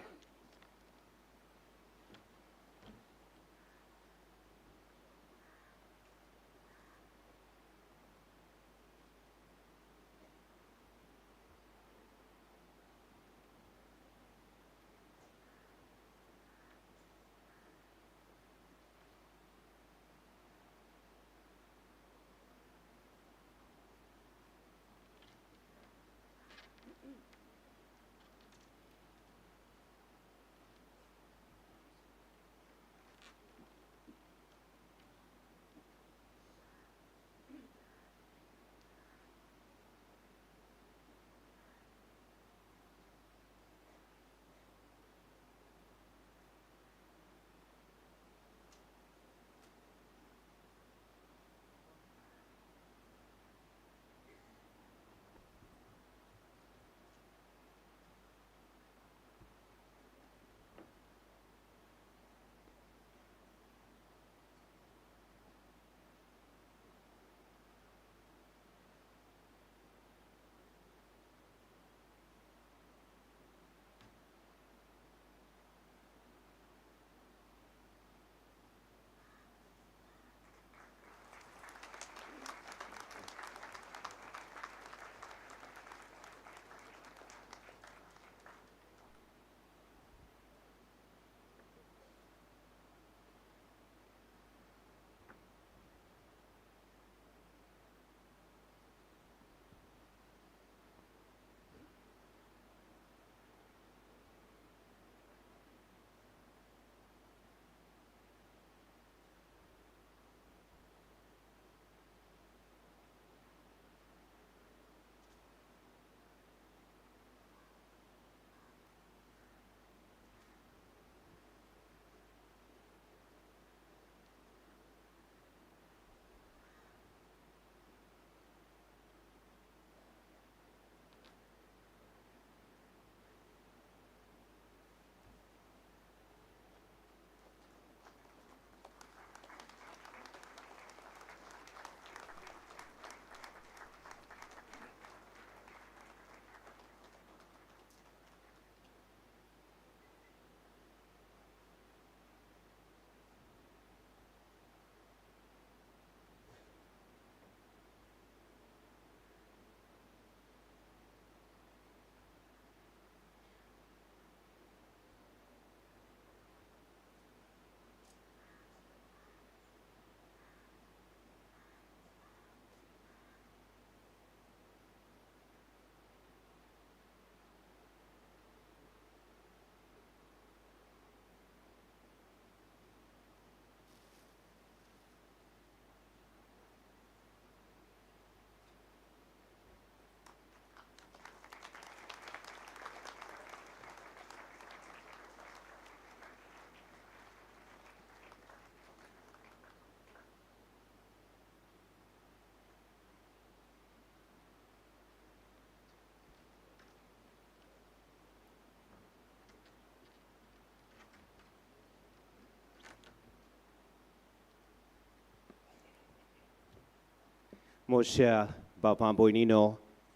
मोठ्या बापां भयणीनो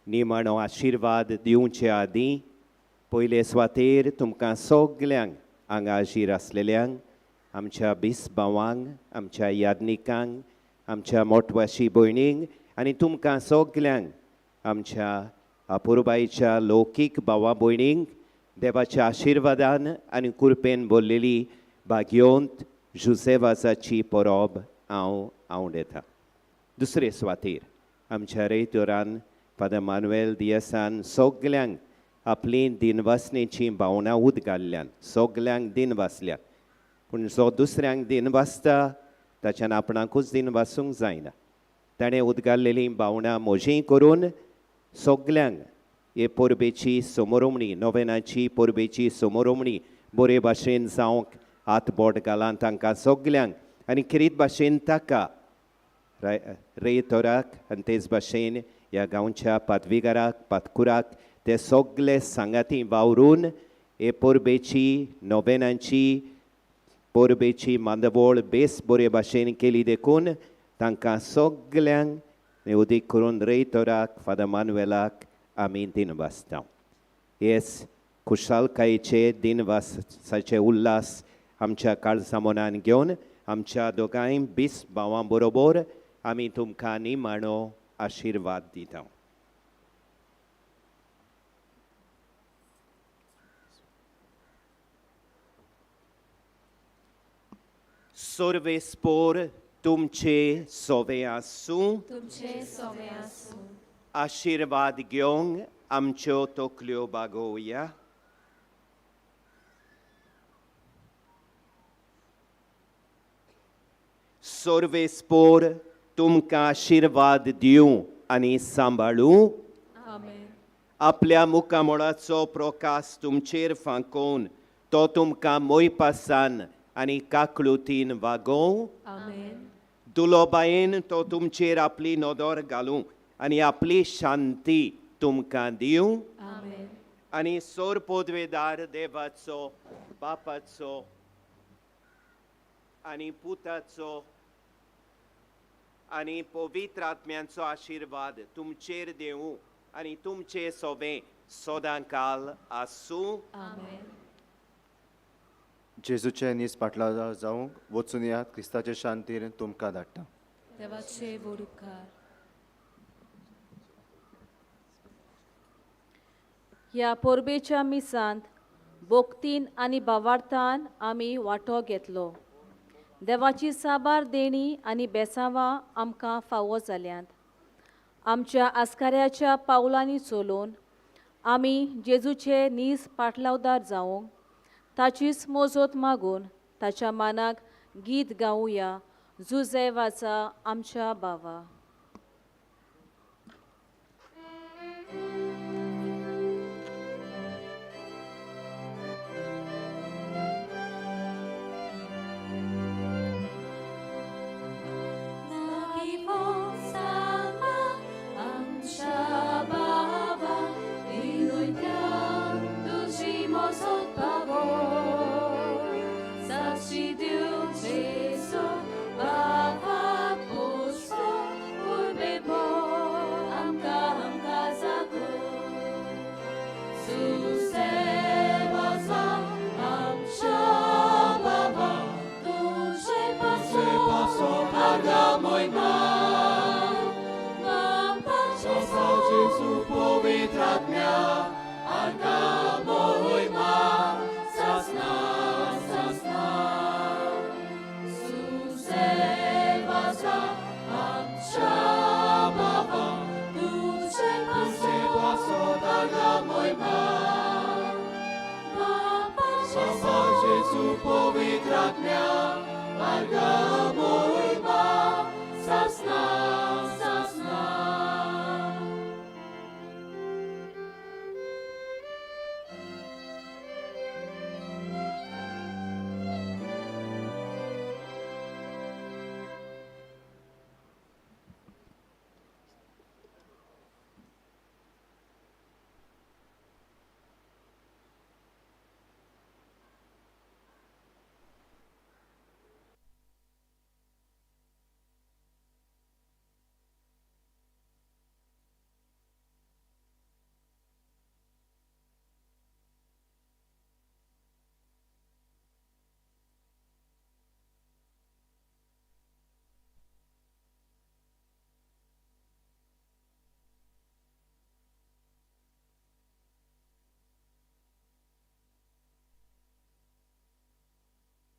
निमाणो आशिर्वाद दिवचे आदीं पयले सुवातेर तुमकां सगल्यांक हांगा हाजीर आसलेल्यांक आमच्या बीस भावांक आमच्या यादनिकांक आमच्या मोठवाशी भयणींक आनी तुमकां सगल्यांक आमच्या अपुरबायेच्या लौकीक भावा भयणींक देवाच्या आशिर्वादान आनी कृपेन भरलेली भाग्योंत जुसेवासाची परब हांव आवडयतां. दुसरे सुवातेर आमच्या रेतोरान फादर मानुएल दियासान सगल्यांक आपली दिनवासनेची भावना उदगाल्ल्यान सगल्यांक दिन वाचल्यात. पूण जो दुसऱ्यांक दिन वाचता ताच्यान आपणाकूच दिन वाचूंक जायना. ताणें उदगाल्लेली भावना मोजी करून सगल्यांक हे परबेची समोरवणी नोवेनाची परबेची समोरवणी बरे भाशेन जावंक हात बोट घालान तांकां सगल्यांक आनी किरीत भाशेन ताका रेतोराक आनी तेच भाशेन ह्या गांवच्या पादवीगाराक पातकुराक ते सगळे सांगाती वावरून हे पोरबेची नोवेनांची पोरबेची मांदवळ बेस बरे भाशेन केली देखून तांकां सगल्यांक उदीक करून रेतोराक फादर मानुएलाक आमी दिनवासता. हेच खुशालकायेचे दिनवासाचे उल्हास आमच्या काळजा मनान घेवन आमच्या दोगांय बीस भावां बरोबर आमी तुमकां निमाणो आशिर्वाद दिता. सर्वेस्पोर तुमचे सोवे आसूं. आशिर्वाद घेवंक आमच्यो तकल्यो बागोवया. सर्वेस्पोर तुमकां आशिर्वाद दिवं आनी सांबाळूं. आपल्या मुखामोळाचो प्रकाश तुमचेर फांकोवन तो तुमकां मोयपासान आनी काकळुतीन वागोव. दुलोबायेन तो तुमचेर आपली नदर घालूं आनी आपली शांती तुमकां दिवं. आनी सोर पोदवेदार देवाचो बापाचो आनी पुताचो आनी पवित्र आत्म्यांचो आशिर्वाद तुमचेर देवूं आनी तुमचे सोबे सदांकाल आसूं. जेजूचे नीस पाटला जावंक वचून यात क्रिस्ताचे शांतीन तुमकां धाडटा. देवाचे बोड उपकार. ह्या पोरबेच्या मिसांत भोक्तीन आनी भावार्थान आमी वांटो घेतलो. देवाची साबार देणी आनी बेसांवां आमकां फावो जाल्यांत. आमच्या आस्काऱ्याच्या पावलांनी चलोवन आमी जेजूचे नीस पाटलावदार जावंक ताचीच मोजत मागून ताच्या मानाक गीत गावुया. जुझेवाचा आमच्या बावा. Jezu, powitratnia, Marga,